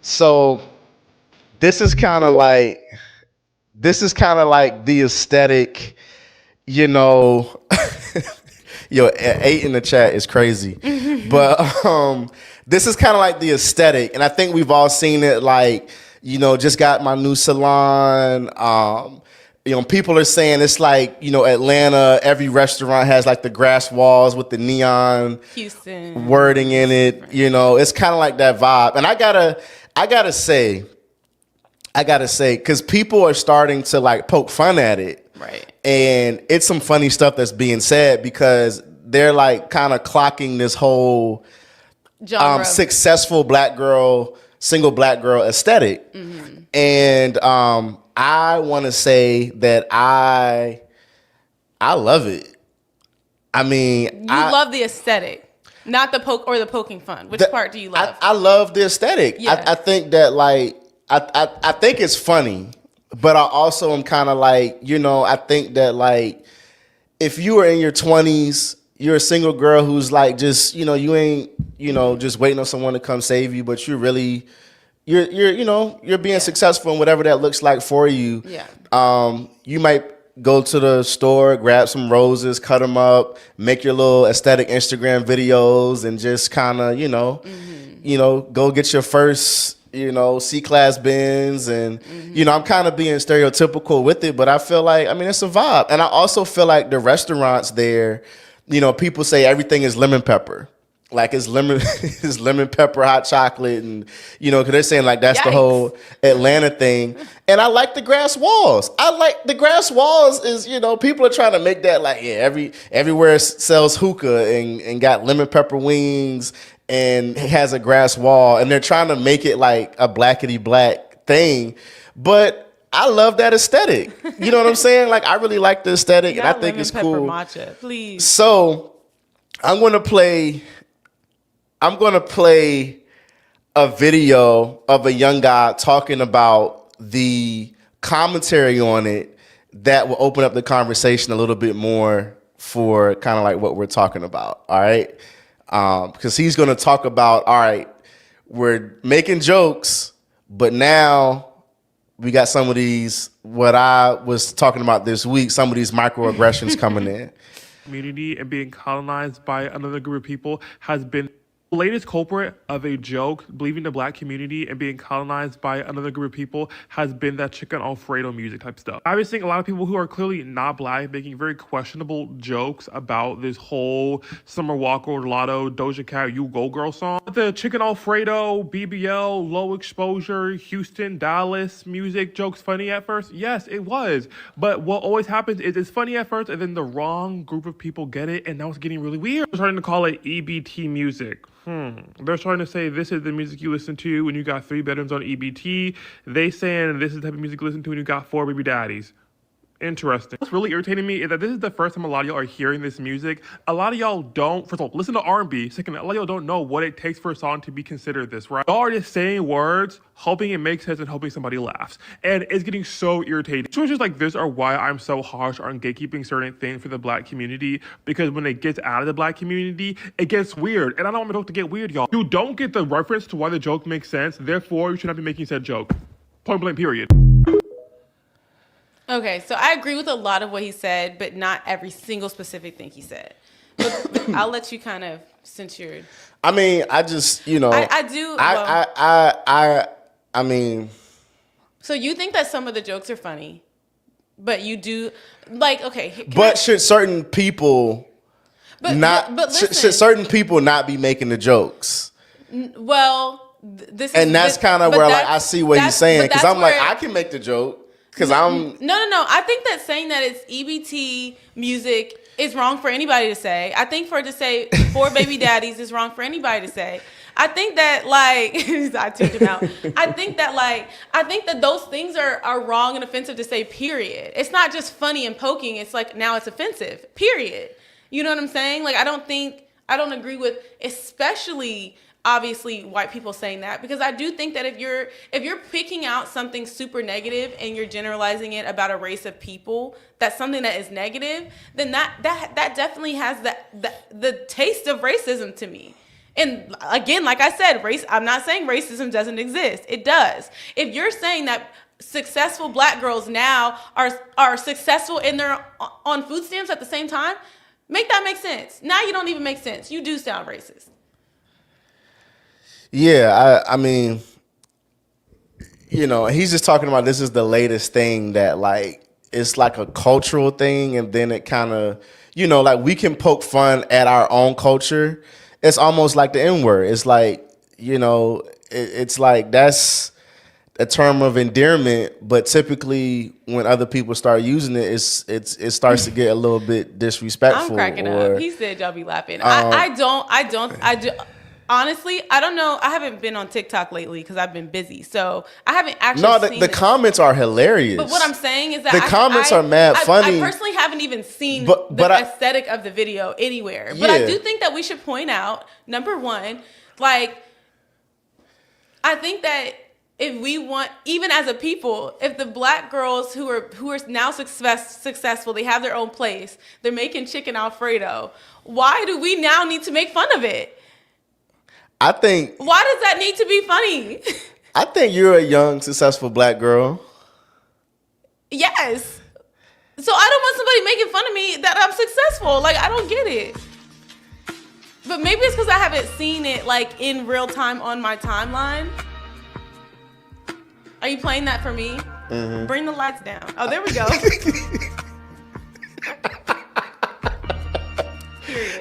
So this is kind of like the aesthetic, you know. Yo, 8 in the chat is crazy, but this is kind of like the aesthetic, and I think we've all seen it. Like, just got my new salon. People are saying it's like, Atlanta. Every restaurant has like the grass walls with the neon Houston wording in it. It's kind of like that vibe, and I gotta say, because people are starting to like poke fun at it. Right. And it's some funny stuff that's being said because they're like kind of clocking this whole successful single black girl aesthetic. Mm-hmm. And I want to say that I love it. I mean, I love the aesthetic, not the poking fun. Which part do you love? I love the aesthetic. Yeah. I think that like I think it's funny. But I also am kind of like, I think that like if you are in your 20s, you're a single girl who's like just, you ain't, just waiting on someone to come save you, but you're really, you're being successful in whatever that looks like for you. Yeah. You might go to the store, grab some roses, cut them up, make your little aesthetic Instagram videos, and just kind of, go get your first, C-class Benz, and I'm kind of being stereotypical with it, but I feel like, it's a vibe. And I also feel like the restaurants there, people say everything is lemon pepper. Like it's lemon pepper hot chocolate, and because they're saying like that's the whole Atlanta thing. And I like the grass walls. Is people are trying to make that like everywhere sells hookah and got lemon pepper wings and has a grass wall, and they're trying to make it like a blackety black thing, but I love that aesthetic. You know what I'm saying? Like I really like the aesthetic, and I think it's cool. Matcha, please. So I'm gonna play a video of a young guy talking about the commentary on it that will open up the conversation a little bit more for kind of like what we're talking about. All right. Because he's going to talk about, all right, we're making jokes, but now we got some of these, what I was talking about this week, some of these microaggressions coming in. Community and being colonized by another group of people has been the latest culprit of a joke. Believing the black community and being colonized by another group of people has been that chicken Alfredo music type stuff. I've been seeing a lot of people who are clearly not black making very questionable jokes about this whole Summer Walker, Lotto, Doja Cat, You Go Girl song. The chicken Alfredo, BBL, low exposure, Houston, Dallas music jokes funny at first? Yes, it was. But what always happens is it's funny at first and then the wrong group of people get it, and now it's getting really weird. They're starting to call it EBT music. They're trying to say this is the music you listen to when you got 3 bedrooms on EBT. They saying this is the type of music you listen to when you got 4 baby daddies. Interesting. What's really irritating me is that this is the first time a lot of y'all are hearing this music. A lot of y'all don't, first of all, listen to R&B. Second, a lot of y'all don't know what it takes for a song to be considered this, right? Y'all are just saying words, hoping it makes sense and hoping somebody laughs. And it's getting so irritating. Situations like this are why I'm so harsh on gatekeeping certain things for the black community, because when it gets out of the black community, it gets weird. And I don't want my joke to get weird, y'all. You don't get the reference to why the joke makes sense, therefore you should not be making said joke. Point blank, period. Okay, so I agree with a lot of what he said, but not every single specific thing he said. But I'll let you kind of, since you're... I mean, I just, I do... I mean... So you think that some of the jokes are funny, but you do... Like, okay... But should certain people should certain people not be making the jokes? Well, this is... And that's kind of where like I see what he's saying, because I'm like, I can make the joke. Because I'm... No. I think that saying that it's EBT music is wrong for anybody to say. I think for it to say 4 baby daddies is wrong for anybody to say. I think that like I tuned him out. I think that those things are wrong and offensive to say, period. It's not just funny and poking, it's like now it's offensive. Period. You know what I'm saying? Like I don't agree with especially obviously white people saying that, because I do think that if you're picking out something super negative and you're generalizing it about a race of people, that's something that is negative, then that definitely has the taste of racism to me. And again, like I said, I'm not saying racism doesn't exist. It does. If you're saying that successful black girls now are successful on food stamps at the same time, make that make sense. Now you don't even make sense. You do sound racist. Yeah, I mean, you know, he's just talking about this is the latest thing that like it's like a cultural thing, and then it kind of, you know, like we can poke fun at our own culture. It's almost like the N-word. It's like, you know, it's like that's a term of endearment, but typically when other people start using it, it starts to get a little bit disrespectful. I'm cracking up. He said y'all be laughing. I do. Honestly, I don't know. I haven't been on TikTok lately because I've been busy, so I haven't actually seen the comments are hilarious. But what I'm saying is that the comments are mad funny. I personally haven't even seen the aesthetic of the video anywhere. But I do think that we should point out, number one, like, I think that if we want, even as a people, if the black girls who are now successful, they have their own place, they're making chicken Alfredo, why do we now need to make fun of it? I think. Why does that need to be funny? I think you're a young, successful black girl. Yes. So I don't want somebody making fun of me that I'm successful. Like, I don't get it. But maybe it's because I haven't seen it like in real time on my timeline. Are you playing that for me? Mm-hmm. Bring the lights down. Oh, there we go.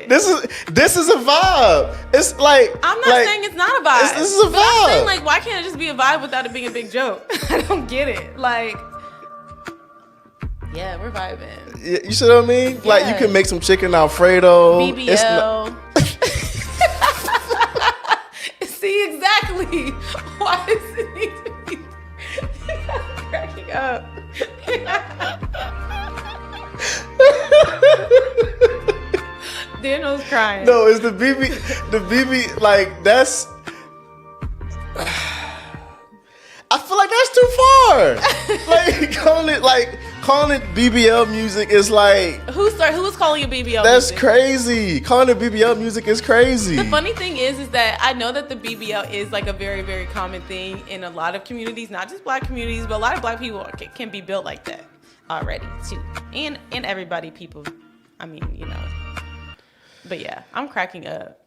This is a vibe. It's like I'm not saying it's not a vibe. This is a vibe. I'm saying, like, why can't it just be a vibe without it being a big joke? I don't get it. Like, yeah, we're vibing. You see what I mean? Yeah. Like, you can make some chicken Alfredo. BBL. See, exactly. Why does it need to be? I'm cracking up. Daniel's crying. No, it's the BB, like, that's, I feel like that's too far. calling it BBL music is like, who was calling it BBL that's music? crazy. Calling it BBL music is crazy. The funny thing is that I know that the BBL is like a very, very common thing in a lot of communities, not just black communities, but a lot of black people can be built like that already too. And everybody, people, I mean, you know. But yeah, I'm cracking up.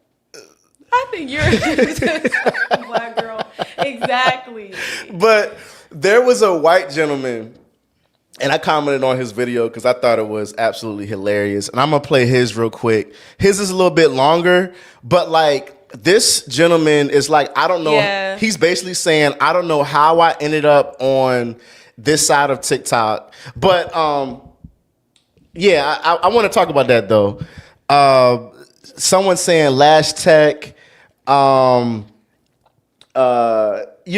I think you're a black girl. Exactly. But there was a white gentleman, and I commented on his video because I thought it was absolutely hilarious. And I'm going to play his real quick. His is a little bit longer, but like this gentleman is like, I don't know. Yeah. He's basically saying, I don't know how I ended up on this side of TikTok. But yeah, I want to talk about that though. Someone saying Lash Tech, you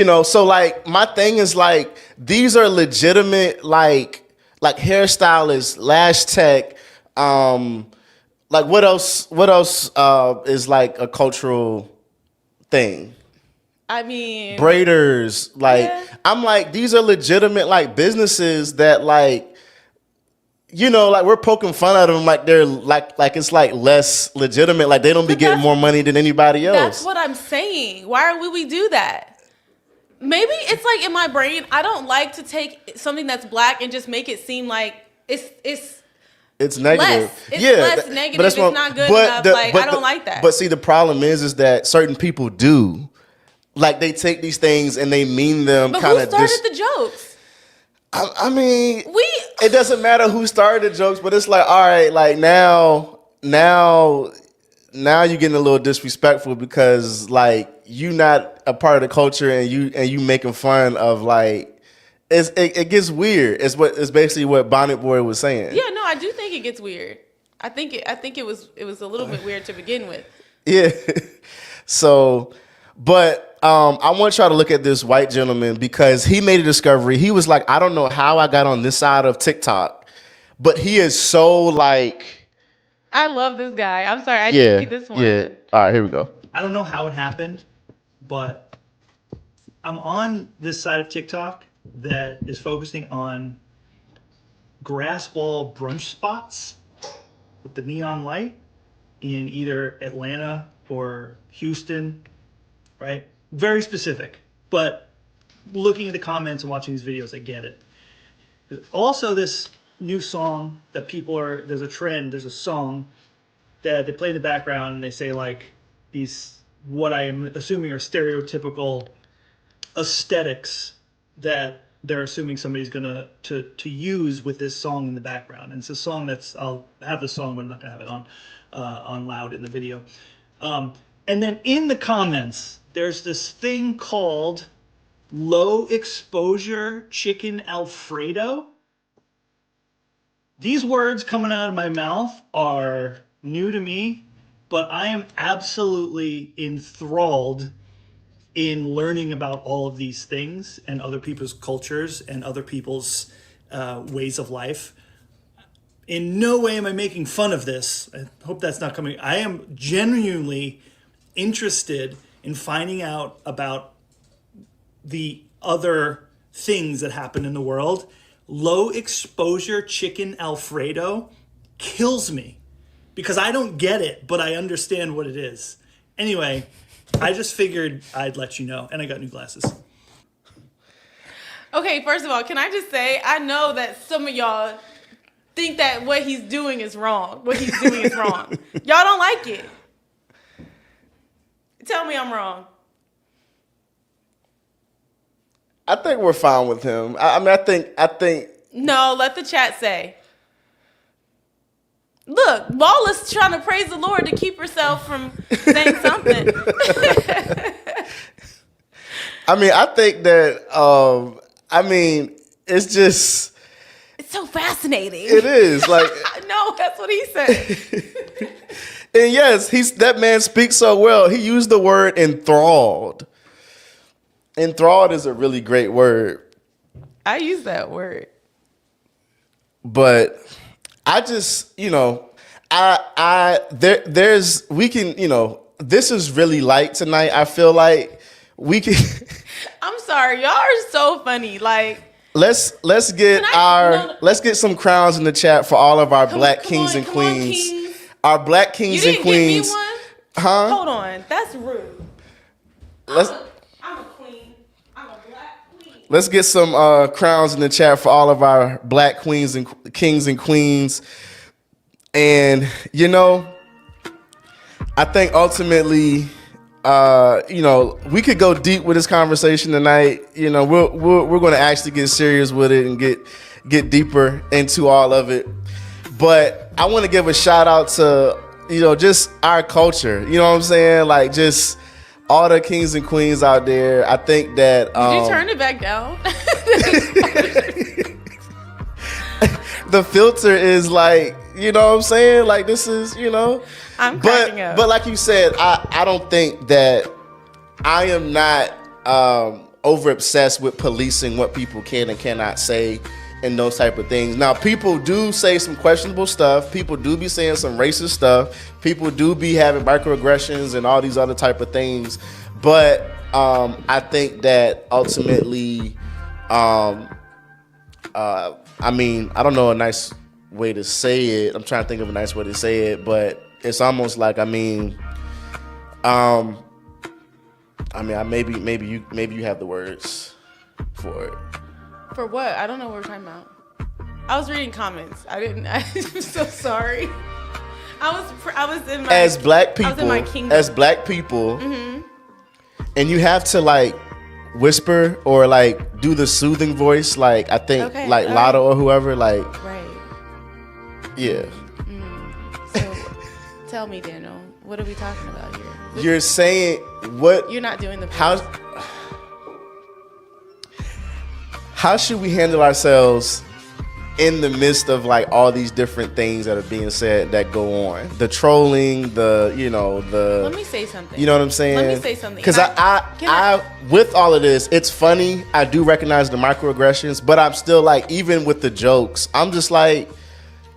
know, so like my thing is like these are legitimate like hairstylists, Lash Tech, like what else is like a cultural thing? I mean, braiders, like yeah. I'm like these are legitimate like businesses that like, you know, like we're poking fun at them like they're like it's like less legitimate, like they don't be getting more money than anybody else. That's what I'm saying. Why would we do that? Maybe it's like in my brain, I don't like to take something that's black and just make it seem like it's negative. Less. It's less negative. It's not good enough. I don't like that. But see, the problem is that certain people do. Like they take these things and they mean them kind of. But who started the jokes? I mean, it doesn't matter who started the jokes, but it's like, all right, like now you're getting a little disrespectful because like you not a part of the culture and you making fun of like it gets weird. It's basically what Bonnet Boy was saying. Yeah, no, I do think it gets weird. I think it was a little bit weird to begin with. Yeah. So But I want y'all to look at this white gentleman because he made a discovery. He was like, I don't know how I got on this side of TikTok, but he is so like, I love this guy. I'm sorry, I yeah, need this one. yeah. All right, here we go. I don't know how it happened, but I'm on this side of TikTok that is focusing on grass wall brunch spots with the neon light in either Atlanta or Houston, right? Very specific. But looking at the comments and watching these videos, I get it. Also, this new song that there's a trend, there's a song that they play in the background and they say like these, what I am assuming are stereotypical aesthetics that they're assuming somebody's gonna to use with this song in the background. And it's a song I'll have the song, but I'm not gonna have it on loud in the video. And then in the comments, there's this thing called low exposure chicken Alfredo. These words coming out of my mouth are new to me, but I am absolutely enthralled in learning about all of these things and other people's cultures and other people's ways of life. In no way am I making fun of this. I hope that's not coming. I am genuinely interested in finding out about the other things that happen in the world. Low exposure chicken Alfredo kills me because I don't get it, but I understand what it is. Anyway, I just figured I'd let you know, and I got new glasses. Okay, first of all, can I just say, I know that some of y'all think that what he's doing is wrong. What he's doing is wrong. Y'all don't like it. Tell me I'm wrong. I think we're fine with him. I mean, I think. No, let the chat say. Look, Wallace trying to praise the Lord to keep herself from saying something. I mean, I think that. I mean, it's just. It's so fascinating. It is like. No, that's what he said. And yes, that man speaks so well. He used the word enthralled. Enthralled is a really great word. I use that word. But I just, this is really light tonight. I feel like we can. I'm sorry, y'all are so funny. Like, let's get some crowns in the chat for all of our black kings and queens. Our black kings and queens. Give me one? Huh? Hold on, that's rude. I'm a queen. I'm a black queen. Let's get some crowns in the chat for all of our black queens and kings and queens. And I think ultimately, we could go deep with this conversation tonight. We're going to actually get serious with it and get deeper into all of it. But I want to give a shout out to just our culture. You know what I'm saying? Like just all the kings and queens out there. I think that did you turn it back down? The filter is like, you know what I'm saying? Like this is, I'm cracking up. But like you said, I don't think that I am not over obsessed with policing what people can and cannot say and those type of things. Now, people do say some questionable stuff. People do be saying some racist stuff. People do be having microaggressions and all these other type of things. But I think that ultimately, I don't know a nice way to say it. I'm trying to think of a nice way to say it, but it's almost like, maybe you have the words for it. For what? I don't know what we're talking about. I was reading comments. I'm so sorry. I was in my as black people. I was in my kingdom. As black people, mm-hmm. And you have to like whisper or like do the soothing voice, like I think like Lotto or whoever, like right. Yeah. So tell me, Daniel, what are we talking about here? You're saying what? You're not doing the how should we handle ourselves in the midst of like all these different things that are being said that go on, the trolling, the Let me say something. you know what I'm saying? Let me say something. Because I with all of this, it's funny. I do recognize the microaggressions, but I'm still like, even with the jokes, I'm just like,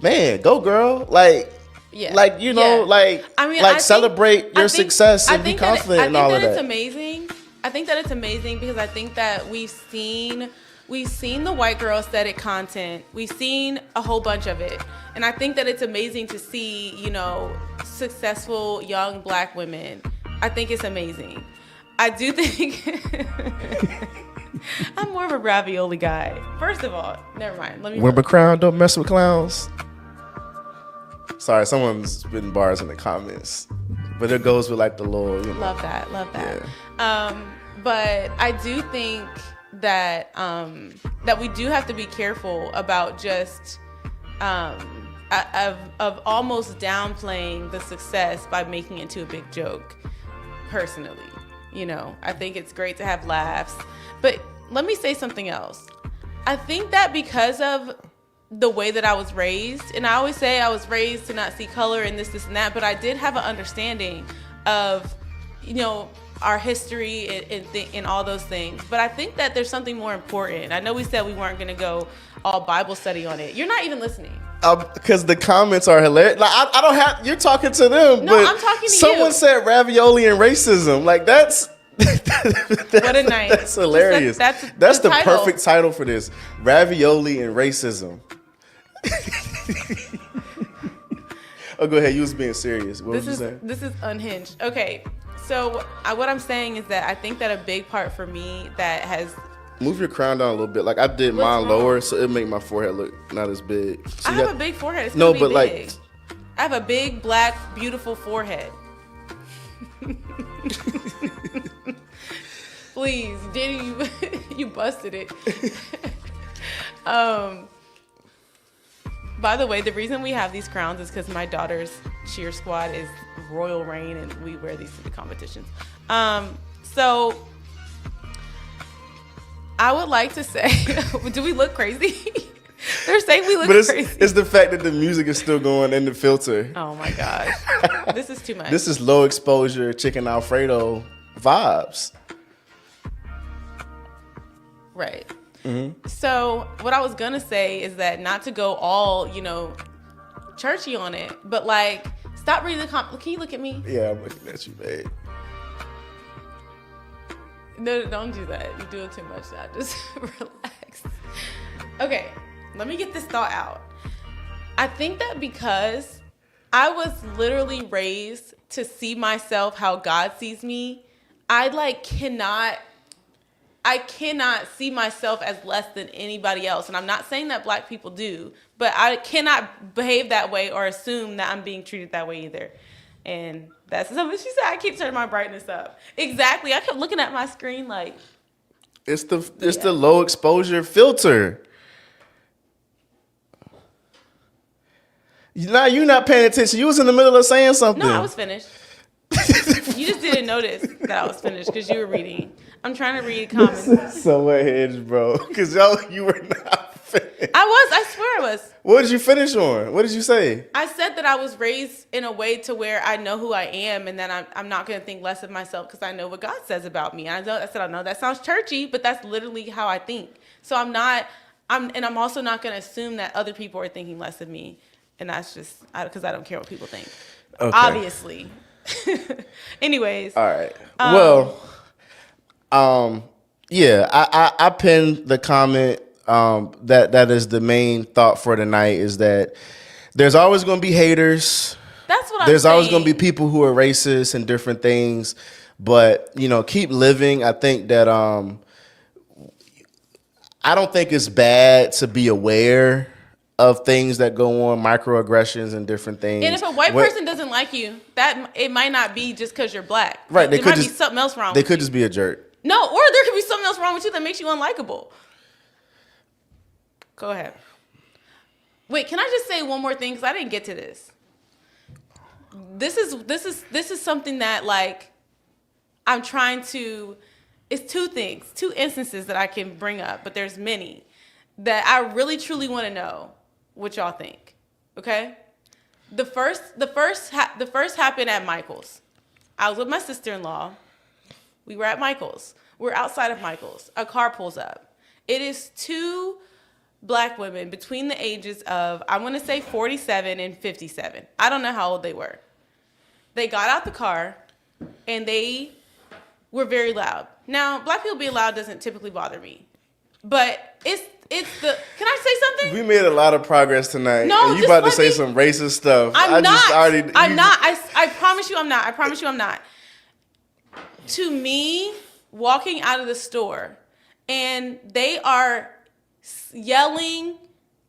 man, go girl, like. Yeah. Like, like, I mean, like celebrate your success and be confident and all of that. I think that it's amazing. I think that it's amazing because I think that we've seen the white girl aesthetic content. We've seen a whole bunch of it. And I think that it's amazing to see, successful young black women. I think it's amazing. I do think I'm more of a ravioli guy. First of all, never mind. Remember crown, don't mess with clowns. Sorry, someone's spitting bars in the comments, but it goes with like the little. Love that. Yeah. But I do think that that we do have to be careful about just of almost downplaying the success by making it into a big joke. Personally, I think it's great to have laughs, but let me say something else. I think that because of the way that I was raised, and I always say I was raised to not see color and this and that, but I did have an understanding of, our history and all those things. But I think that there's something more important. I know we said we weren't going to go all Bible study on it. You're not even listening. Because the comments are hilarious. Like I don't have. You're talking to them. No, but I'm talking to someone you. said ravioli and racism. Like that's. What a night. That's hilarious. That's the title. perfect title for this. Ravioli and racism. Oh, go ahead. You was being serious. What was you saying? This is unhinged. Okay, so what I'm saying is that I think that a big part for me that has move your crown down a little bit. Like I did mine lower, so it make my forehead look not as big. So I have a big forehead. It's no, be but big. like I have a big black beautiful forehead. Please, Diddy, you busted it. By the way, the reason we have these crowns is because my daughter's cheer squad is Royal Reign, and we wear these to the competitions. So I would like to say, do we look crazy? They're saying we look crazy. It's the fact that the music is still going in the filter. Oh my gosh, this is too much. This is low exposure chicken Alfredo vibes. Right. Mm-hmm. So what I was gonna say is that not to go all, churchy on it, but like stop reading the Can you look at me? Yeah, I'm looking at you, babe. No, don't do that. You're doing too much now. Just relax. Okay, let me get this thought out. I think that because I was literally raised to see myself how God sees me, I cannot see myself as less than anybody else. And I'm not saying that black people do, but I cannot behave that way or assume that I'm being treated that way either. And that's something she said. I keep turning my brightness up. Exactly. I kept looking at my screen like. It's the low exposure filter. Now you're not paying attention. You was in the middle of saying something. No, I was finished. You just didn't notice that I was finished because you were reading. I'm trying to read comments. So unhinged, bro. Because you were not finished. I swear I was. What did you finish on? What did you say? I said that I was raised in a way to where I know who I am and that I'm not going to think less of myself because I know what God says about me. I know that sounds churchy, but that's literally how I think. So I'm also not going to assume that other people are thinking less of me. And that's just because I don't care what people think. Okay. Obviously. Anyways. All right. Yeah, I pinned the comment that is the main thought for tonight is that there's always going to be haters. That's what I'm saying. There's always going to be people who are racist and different things, but keep living. I think that I don't think it's bad to be aware of things that go on, microaggressions and different things. And if a white person doesn't like you, that it might not be just because you're black. Right. There might be something else wrong with you. They could just be a jerk. No, or there could be something else wrong with you that makes you unlikable. Go ahead. Wait, can I just say one more thing? Because I didn't get to this. This is something that like I'm trying to. It's two instances that I can bring up, but there's many that I really truly want to know what y'all think. Okay? The first happened at Michael's. I was with my sister-in-law. We were at Michael's. We're outside of Michael's. A car pulls up. It is 2 black women between the ages of, I want to say 47 and 57. I don't know how old they were. They got out the car and they were very loud. Now, black people being loud doesn't typically bother me. But it's the, can I say something? We made a lot of progress tonight. No, and you about to say some racist stuff. I'm not. I promise you I'm not. I promise you I'm not. To me, walking out of the store and they are yelling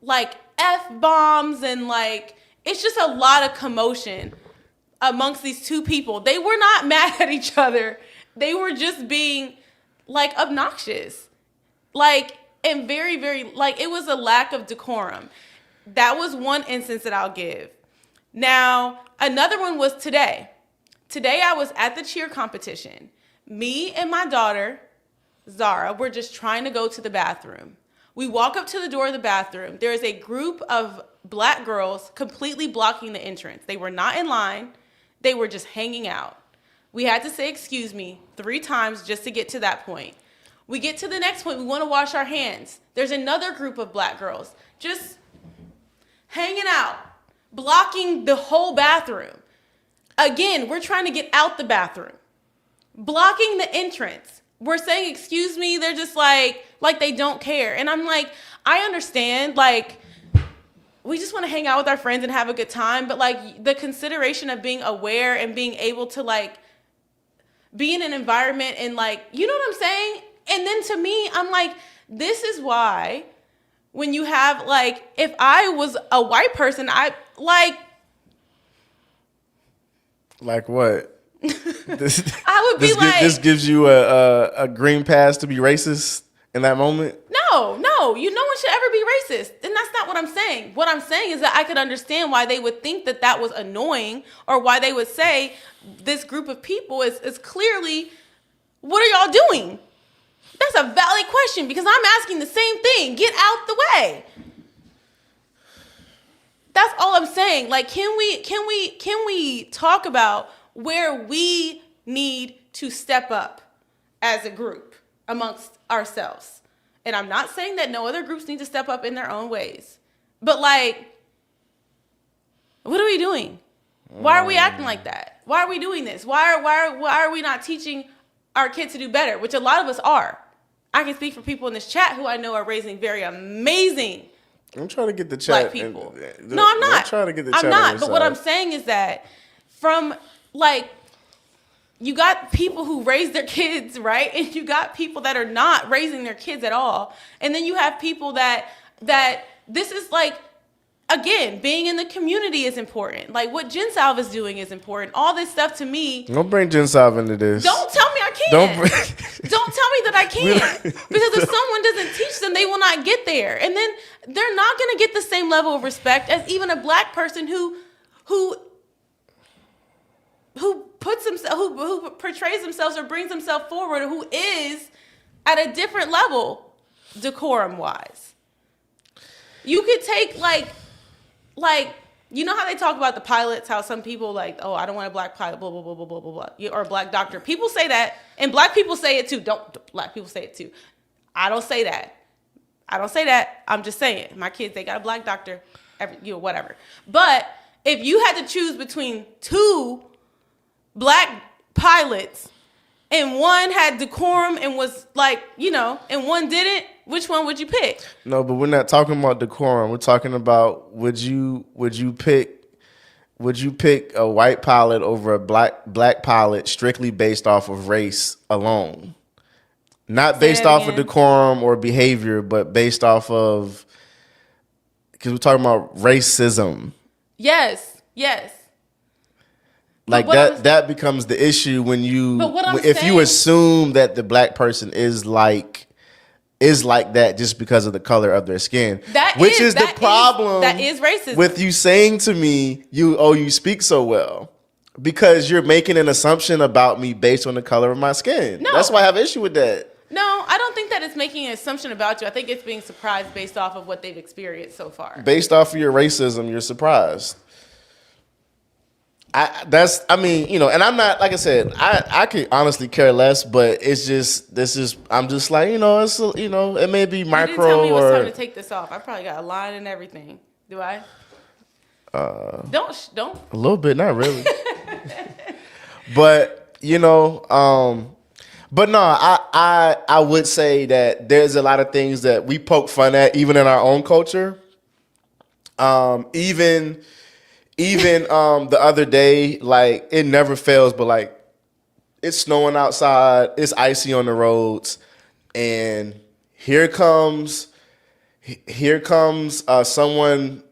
like F-bombs and like, it's just a lot of commotion amongst these 2 people. They were not mad at each other. They were just being like obnoxious. Like, and very, very, like, it was a lack of decorum. That was one instance that I'll give. Now, another one was today. Today I was at the cheer competition. Me and my daughter, Zara, were just trying to go to the bathroom. We walk up to the door of the bathroom. There is a group of black girls completely blocking the entrance. They were not in line. They were just hanging out. We had to say, excuse me, 3 times just to get to that point. We get to the next point. We want to wash our hands. There's another group of black girls just hanging out, blocking the whole bathroom. Again, we're trying to get out the bathroom, blocking the entrance. We're saying, excuse me. They're just like they don't care. And I'm like, I understand. Like, we just want to hang out with our friends and have a good time. But like the consideration of being aware and being able to like be in an environment and like, you know what I'm saying? And then to me, I'm like, this is why when you have like, if I was a white person, I like what? I would be this gives you a green pass to be racist in that moment? No, no one should ever be racist. And that's not what I'm saying. What I'm saying is that I could understand why they would think that that was annoying or why they would say this group of people is clearly, what are y'all doing? That's a valid question because I'm asking the same thing. Get out the way. That's all I'm saying. Like, can we talk about where we need to step up as a group amongst ourselves? And I'm not saying that no other groups need to step up in their own ways. But like, what are we doing? Why are we acting like that? Why are we doing this? Why are we not teaching our kids to do better? Which a lot of us are. I can speak for people in this chat who I know are raising very amazing I'm trying to get the chat. black people. No, I'm not. I'm trying to get the chat. I'm not. But what I'm saying is that from like, you got people who raise their kids, right? And you got people that are not raising their kids at all. And then you have people that this is like, again, being in the community is important. Like what Jen Salve is doing is important. All this stuff to me. Don't bring Jen Salve into this. Don't tell me I can't. Don't tell me that I can't. Because if someone doesn't teach them, they will not get there. And then they're not going to get the same level of respect as even a black person who puts himself, who portrays themselves or brings himself forward, or who is at a different level, decorum wise. You could take like, you know how they talk about the pilots, how some people like, oh, I don't want a black pilot, blah, blah, blah, blah, blah, blah, blah, or a black doctor. People say that, and black people say it too. Black people say it too. I don't say that. I'm just saying. My kids, they got a black doctor, whatever. But if you had to choose between 2 black pilots and one had decorum and was like, and one didn't, which one would you pick? No, but we're not talking about decorum. We're talking about would you pick a white pilot over a black pilot strictly based off of race alone? Not based off of decorum or behavior, but based off of, because we're talking about racism. Yes. Like that becomes the issue when you assume that the black person is like that just because of the color of their skin. That is the problem. That is racism. With you saying to me, you speak so well. Because you're making an assumption about me based on the color of my skin. No. That's why I have an issue with that. No, I don't think that that it's making an assumption about you. I think it's being surprised based off of what they've experienced so far. Based off of your racism, you're surprised. I mean, you know, and I'm not, like I said, I could honestly care less, but it's just, I'm just like, you know, it's, you know, it may be micro. You didn't tell me it was or time to take this off. I probably got a line and everything. Do I? Don't. A little bit, not really. But, you know, but no, I would say that there's a lot of things that we poke fun at, even in our own culture. Even the other day, like, it never fails, but like, it's snowing outside, it's icy on the roads, and here comes someone.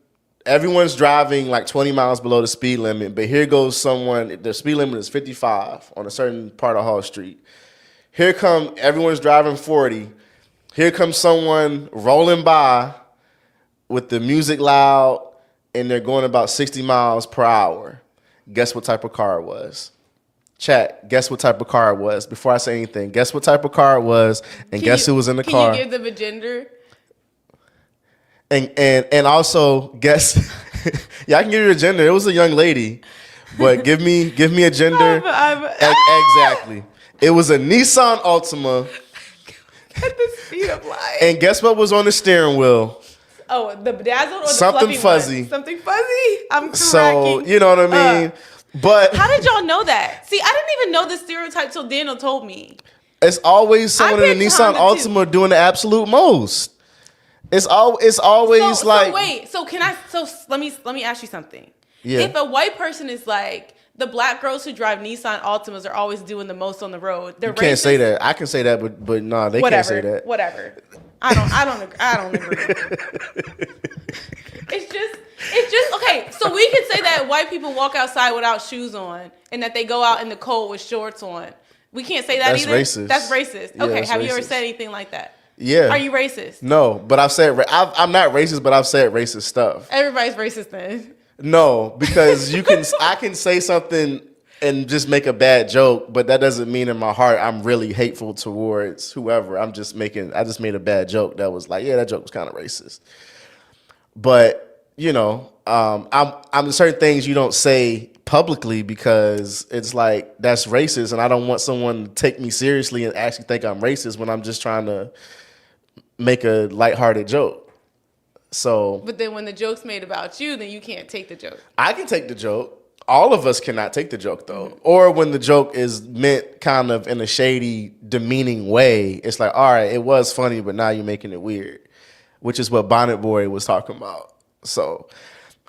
Everyone's driving like 20 miles below the speed limit, but here goes someone. The speed limit is 55 on a certain part of Hall Street. Everyone's driving 40. Here comes someone rolling by with the music loud, and they're going about 60 miles per hour. Guess what type of car it was? Chat, guess what type of car it was? Before I say anything, guess what type of car it was, and guess who was in the car? Can you give them a gender? And also guess, yeah, I can give you a gender. It was a young lady, but give me a gender. Exactly. It was a Nissan Altima. At the speed of light. And guess what was on the steering wheel? Oh, the bedazzled or the Something fluffy fuzzy. One? Something fuzzy? I'm cracking. So, you know what I mean? But how did y'all know that? See, I didn't even know the stereotype till Daniel told me. It's always someone in a Nissan Altima doing the absolute most. It's always like. So wait, let me ask you something. Yeah. If a white person is like, the black girls who drive Nissan Altimas are always doing the most on the road, they're racist. Can't say that. I can say that, but no, they can't say that. Whatever. I don't agree. It's just okay. So we can say that white people walk outside without shoes on, and that they go out in the cold with shorts on. We can't say that either. Racist. That's racist. Yeah, Okay. that's Have you ever racist. said anything like that? Yeah. Are you racist? No, but I've said I'm not racist, but I've said racist stuff. Everybody's racist then. No, because I can say something and just make a bad joke, but that doesn't mean in my heart I'm really hateful towards whoever. I just made a bad joke that was like, yeah, that joke was kind of racist. But, you know, I'm certain things you don't say publicly because it's like that's racist, and I don't want someone to take me seriously and actually think I'm racist when I'm just trying to make a lighthearted joke. So, but then when the joke's made about you, then you can't take the joke. I can take the joke. All of us cannot take the joke though. Mm-hmm. Or when the joke is meant kind of in a shady, demeaning way, it's like, all right, it was funny, but now you're making it weird, which is what Bonnet Boy was talking about. So,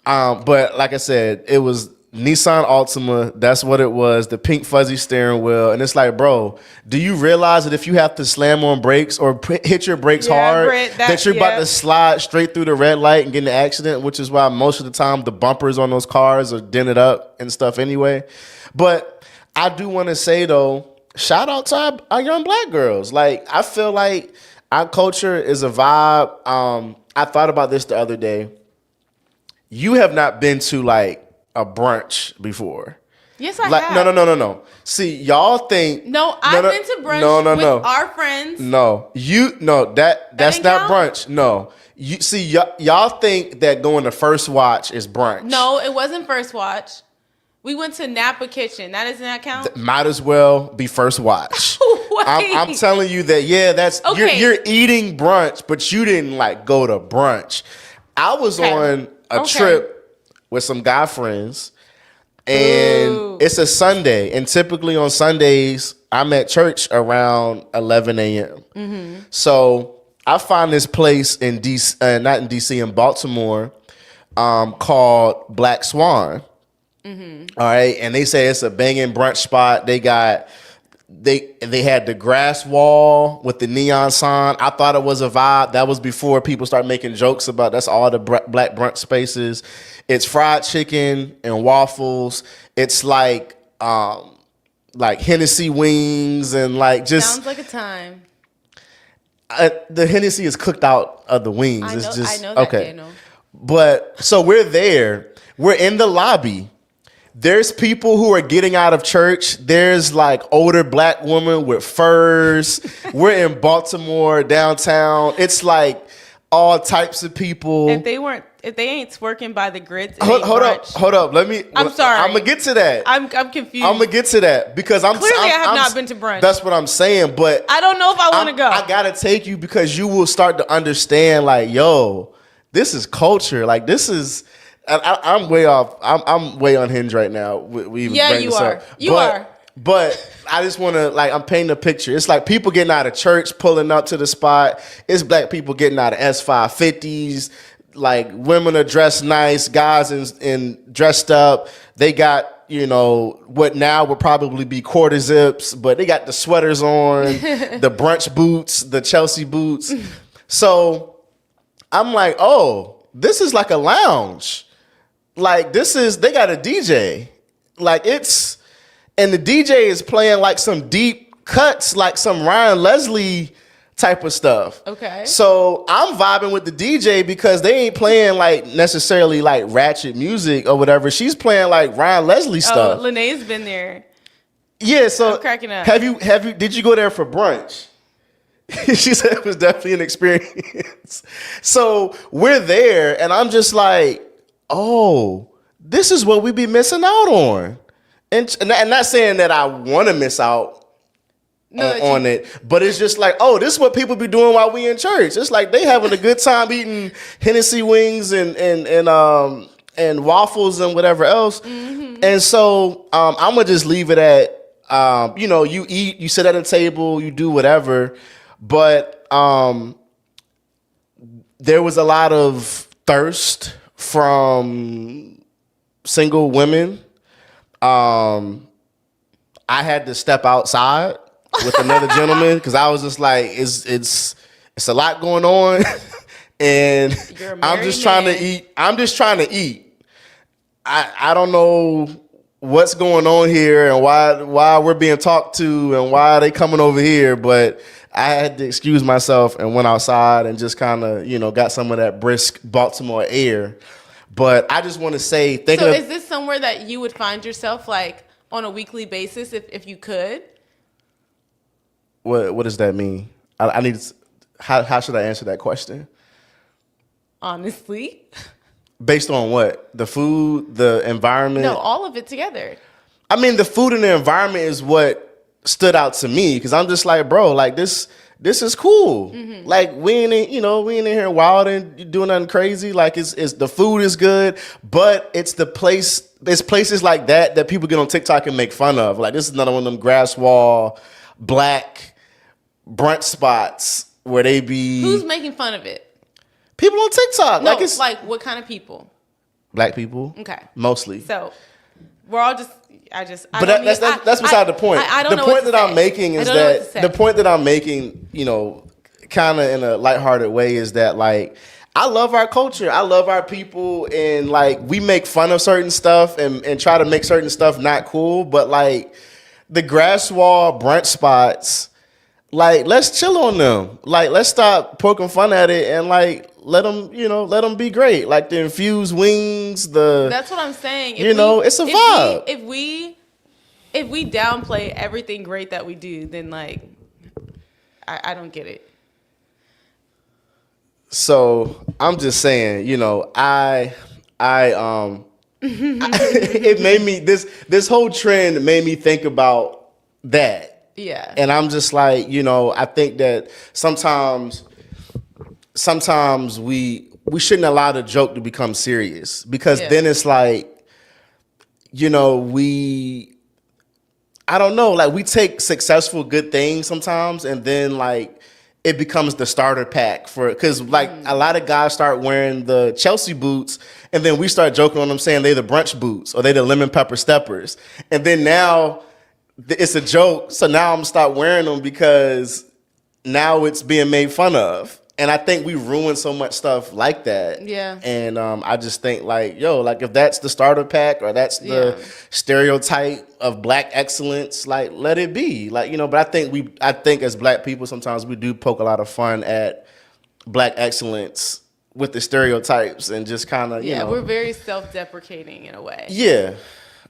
but like I said, it was Nissan Altima. That's what it was. The pink fuzzy steering wheel. And it's like, bro, do you realize that if you have to slam on brakes or hit your brakes hard, that you're about to slide straight through the red light and get in an accident, which is why most of the time the bumpers on those cars are dented up and stuff anyway. But I do want to say, though, shout out to our young black girls. Like, I feel like our culture is a vibe. I thought about this the other day. You have not been to, like, a brunch before. Yes, I have. No. See, y'all think. No, I've been to brunch with our friends. That's not brunch. No. You see, y'all think that going to First Watch is brunch. No, it wasn't First Watch. We went to Napa Kitchen. That doesn't that count? Might as well be First Watch. I'm telling you that, yeah, that's okay. You're eating brunch, but you didn't like go to brunch. I was on a trip with some guy friends, and it's a Sunday, and typically on Sundays I'm at church around 11 a.m. Mm-hmm. So I find this place in DC, not in DC, in Baltimore, called Black Swan. Mm-hmm. All right, and they say it's a banging brunch spot. They had the grass wall with the neon sign. I thought it was a vibe. That was before people start making jokes about that's all the black brunch spaces. It's fried chicken and waffles. It's like Hennessy wings and like just sounds like a time. The Hennessy is cooked out of the wings. I know that, okay. Daniel. But so we're there. We're in the lobby. there's people who are getting out of church. There's like older black women with furs. We're in Baltimore downtown. It's like all types of people. If they ain't twerking by the grits, Hold up. I'm sorry. I'm gonna get to that. I'm confused. I'm gonna get to that because I have not been to brunch. That's what I'm saying, but I don't know if I want to go. I gotta take you because you will start to understand. Like, yo, this is culture. Like, this is. I'm way off. I'm way unhinged right now. We even bring you this are. up. You are. But I just want to, like, I'm painting a picture. It's like people getting out of church, pulling up to the spot. It's black people getting out of S550s. Like, women are dressed nice, guys in dressed up. They got, you know, what now would probably be quarter zips, but they got the sweaters on, the brunch boots, the Chelsea boots. So I'm like, oh, this is like a lounge. Like, they got a DJ. Like, and the DJ is playing like some deep cuts, like some Ryan Leslie type of stuff. Okay. So I'm vibing with the DJ because they ain't playing like necessarily like ratchet music or whatever. She's playing like Ryan Leslie stuff. Oh, Lene's been there. Yeah, so I'm cracking up. Did you go there for brunch? She said it was definitely an experience. So we're there and I'm just like, oh, this is what we be missing out on. And not saying that I want to miss out on it, but it's just like, oh, this is what people be doing while we in church. It's like they having a good time eating Hennessy wings and waffles and whatever else. Mm-hmm. And so I'm gonna just leave it at, you eat, you sit at a table, you do whatever. But there was a lot of thirst from single women. I had to step outside with another gentleman because I was just like, it's a lot going on, and I'm just trying to eat. I'm just trying to eat. I don't know what's going on here and why we're being talked to and why they coming over here, but I had to excuse myself and went outside and just kind of, got some of that brisk Baltimore air. But I just want to say, is this somewhere that you would find yourself like on a weekly basis if you could? What does that mean? I need. How should I answer that question? Honestly, based on what? The food, the environment? No, all of it together. I mean, the food and the environment is what stood out to me because I'm just like, bro, like this is cool. Mm-hmm. Like we ain't in here wild and doing nothing crazy. Like it's the food is good, but it's places like that people get on TikTok and make fun of. Like this is another one of them grass wall black brunch spots where they be. Who's making fun of it? People on TikTok. No, like what kind of people? Black people. Okay. Mostly. So we're all just. But that's beside the point. I don't know the point what that to I'm say. making is that the point that I'm making, kind of in a lighthearted way, is that like I love our culture, I love our people, and like we make fun of certain stuff and try to make certain stuff not cool. But like the grass wall brunch spots, like let's chill on them. Like let's stop poking fun at it and like let them be great. Like the infused wings, That's what I'm saying. It's a vibe. If we downplay everything great that we do, then like I don't get it. So I'm just saying, it made me this whole trend made me think about that. Yeah. And I'm just like, I think that sometimes we shouldn't allow the joke to become serious because then it's like, I don't know, like we take successful good things sometimes and then like it becomes the starter pack because like a lot of guys start wearing the Chelsea boots and then we start joking on them saying they the brunch boots or they the lemon pepper steppers. And then now it's a joke. So now I'm gonna start wearing them because now it's being made fun of. And I think we ruin so much stuff like that. Yeah. And I just think like, if that's the starter pack or that's the stereotype of black excellence, like let it be. Like, but I think as black people sometimes we do poke a lot of fun at black excellence with the stereotypes and just kind of, we're very self-deprecating in a way. Yeah.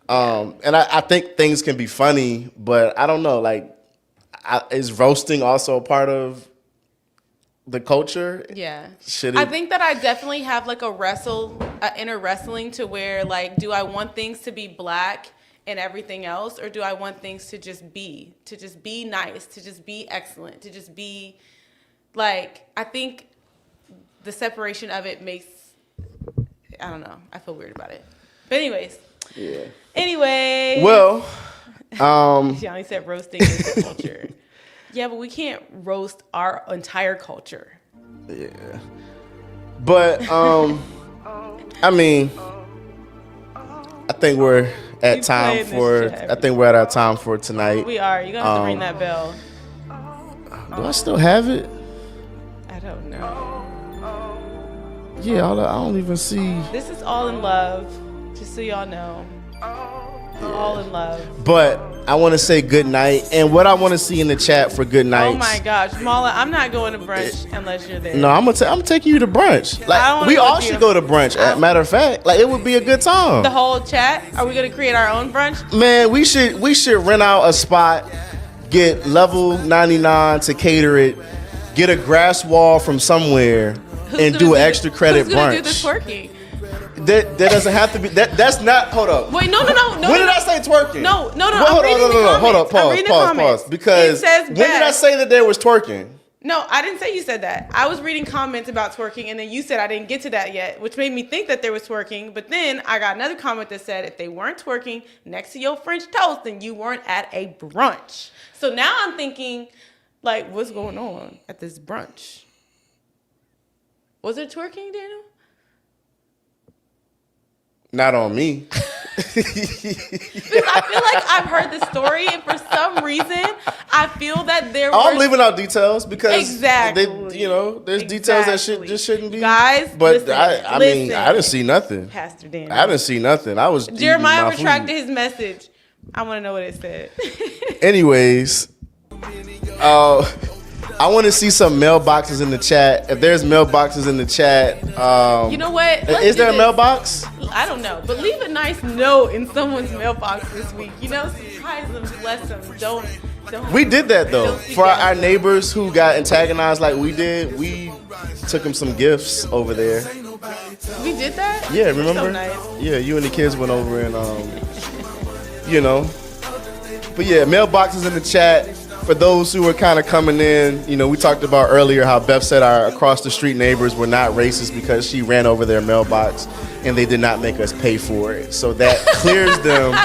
And I think things can be funny, but I don't know. Like, is roasting also a part of the culture? Yeah. Should I it? think that I definitely have like a inner wrestling to where like, do I want things to be black and everything else, or do I want things to just be nice, to just be excellent, to just be like, I think the separation of it makes, I don't know, I feel weird about it. But anyways. Yeah. Anyway. Well, Johnny said roasting is the culture. Yeah, but we can't roast our entire culture. yeah. But I mean, I think we're at Keep time playing this for. shit. I think we're at our time for tonight. We are. You're gonna have to ring that bell. Do I still have it? I don't know. Yeah, I don't even see. This is All in Love, just so y'all know. All in Love. But I want to say good night, and what I want to see in the chat for good nights. Oh my gosh, Mala, I'm not going to brunch unless you're there. No, I'm taking you to brunch. I don't Like wanna we go all with should you. go to brunch. Matter of fact, like it would be a good time. The whole chat? Are we gonna create our own brunch? Man, we should rent out a spot, get level 99 to cater it, get a grass wall from somewhere, and do an extra credit who's gonna do the brunch. twerking? That doesn't have to be. That's not. Hold up. Wait, no. When did I say twerking? No. Well, I'm hold reading on, the no. Hold up. comments. I'm reading the comments. Pause. Because It says when did I best. say that there was twerking? No, I didn't say you said that. I was reading comments about twerking, and then you said I didn't get to that yet, which made me think that there was twerking. But then I got another comment that said if they weren't twerking next to your French toast, then you weren't at a brunch. So now I'm thinking, like, what's going on at this brunch? Was it twerking, Daniel? Not on me. Because I feel like I've heard the story, and for some reason, I feel that there I'm was... leaving out details because Exactly. there's details that Exactly. just shouldn't be. Guys, but listen, I mean, listen. I didn't see nothing. Pastor Daniel. I didn't see nothing. I was eating Jeremiah my food. retracted his message. I want to know what it said. Anyways, I want to see some mailboxes in the chat. If there's mailboxes in the chat, You know what? Let's is do there a this. mailbox? I don't know, but leave a nice note in someone's mailbox this week. You know, surprise them, bless them. Don't. We did that though Don't for forget. our neighbors who got antagonized like we did. We took them some gifts over there. We did that. Yeah, You're remember? So nice. Yeah, you and the kids went over and you know. But yeah, mailboxes in the chat. For those who are kind of coming in, you know, we talked about earlier how Beth said our across the street neighbors were not racist because she ran over their mailbox and they did not make us pay for it. So that clears them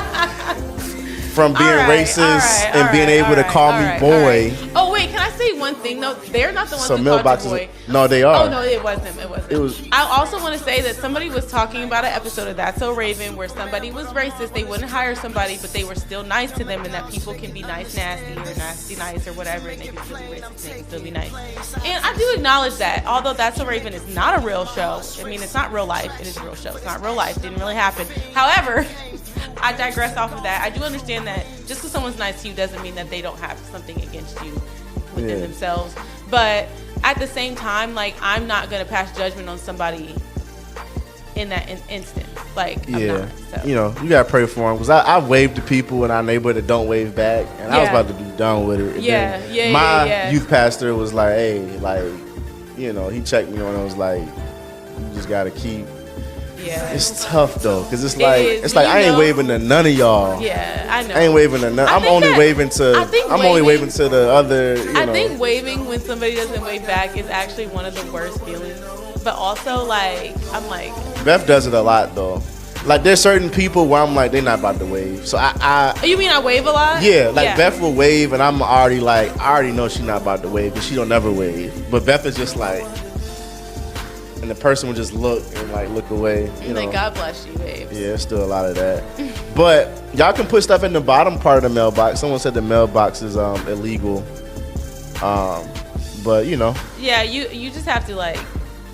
from being racist and being able to call me boy. Oh wait, can I say one thing though? They're not the ones So who called you mailboxes, boy. no, they are. Oh no, it wasn't. It was. I also want to say that somebody was talking about an episode of That's So Raven where somebody was racist. They wouldn't hire somebody, but they were still nice to them, and that people can be nice, nasty, or nasty, nice, or whatever, and they can still be racist, and they can still be nice. And I do acknowledge that, although That's So Raven is not a real show. I mean, it's not real life. It is a real show. It's not real life. It didn't really happen. However, I digress off of that. I do understand that just because someone's nice to you doesn't mean that they don't have something against you within themselves. But at the same time, like, I'm not gonna pass judgment on somebody in that instance. Like, I'm not. So. You know, you gotta pray for them because I waved to people in our neighborhood that don't wave back, and I was about to be done with it. And then my youth pastor was like, "Hey, like, you know," he checked me on and was like, "You just gotta keep." Yeah. It's tough though, cause it's It like is, I ain't waving to none of y'all. Yeah, I know. I ain't waving to none. I'm only waving to the other. You know. I think waving when somebody doesn't wave back is actually one of the worst feelings. But also, like, I'm like, Beth does it a lot though. Like there's certain people where I'm like they're not about to wave. So you mean I wave a lot? Yeah, like Beth will wave and I'm already like I already know she's not about to wave because she don't never wave. But Beth is just like, and the person will just look and like look away. You know. Like, God bless you, babes. Yeah, there's still a lot of that. But y'all can put stuff in the bottom part of the mailbox. Someone said the mailbox is illegal. But you know. Yeah, you just have to like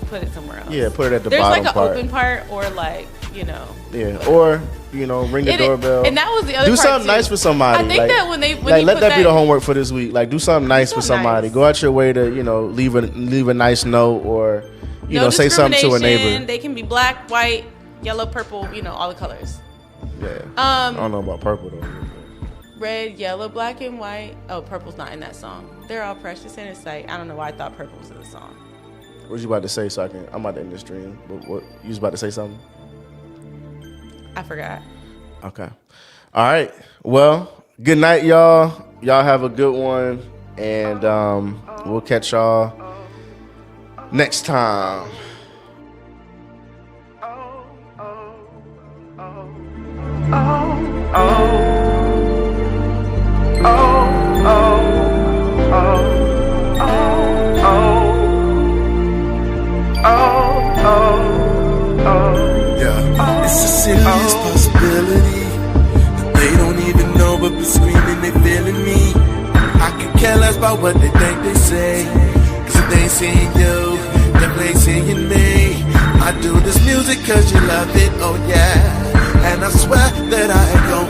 put it somewhere else. Yeah, put it at the There's bottom like an part. open part or like, you know. Yeah, or you know, ring the doorbell. And that was the other do part something too. nice for somebody. I think like, that when like you let put that be the homework for this week. Like do something nice for somebody. nice. Go out your way to, you know, leave a nice note or you know, say something to a neighbor. They can be black, white, yellow, purple, you know, all the colors. Yeah. I don't know about purple though. Red, yellow, black, and white. Oh, purple's not in that song. They're all precious in His sight. I don't know why I thought purple was in the song. What you about to say? So I'm about to end the stream. What you was about to say something? I forgot. Okay. All right. Well, good night, y'all. Y'all have a good one, and we'll catch y'all next time. Yeah, it's a serious possibility that they don't even know, but be screaming they feeling me. I could care less about what they think they say, cause if they ain't seeing you, definitely ain't seeing me. I do this music cause you love it, oh yeah. And I swear that I ain't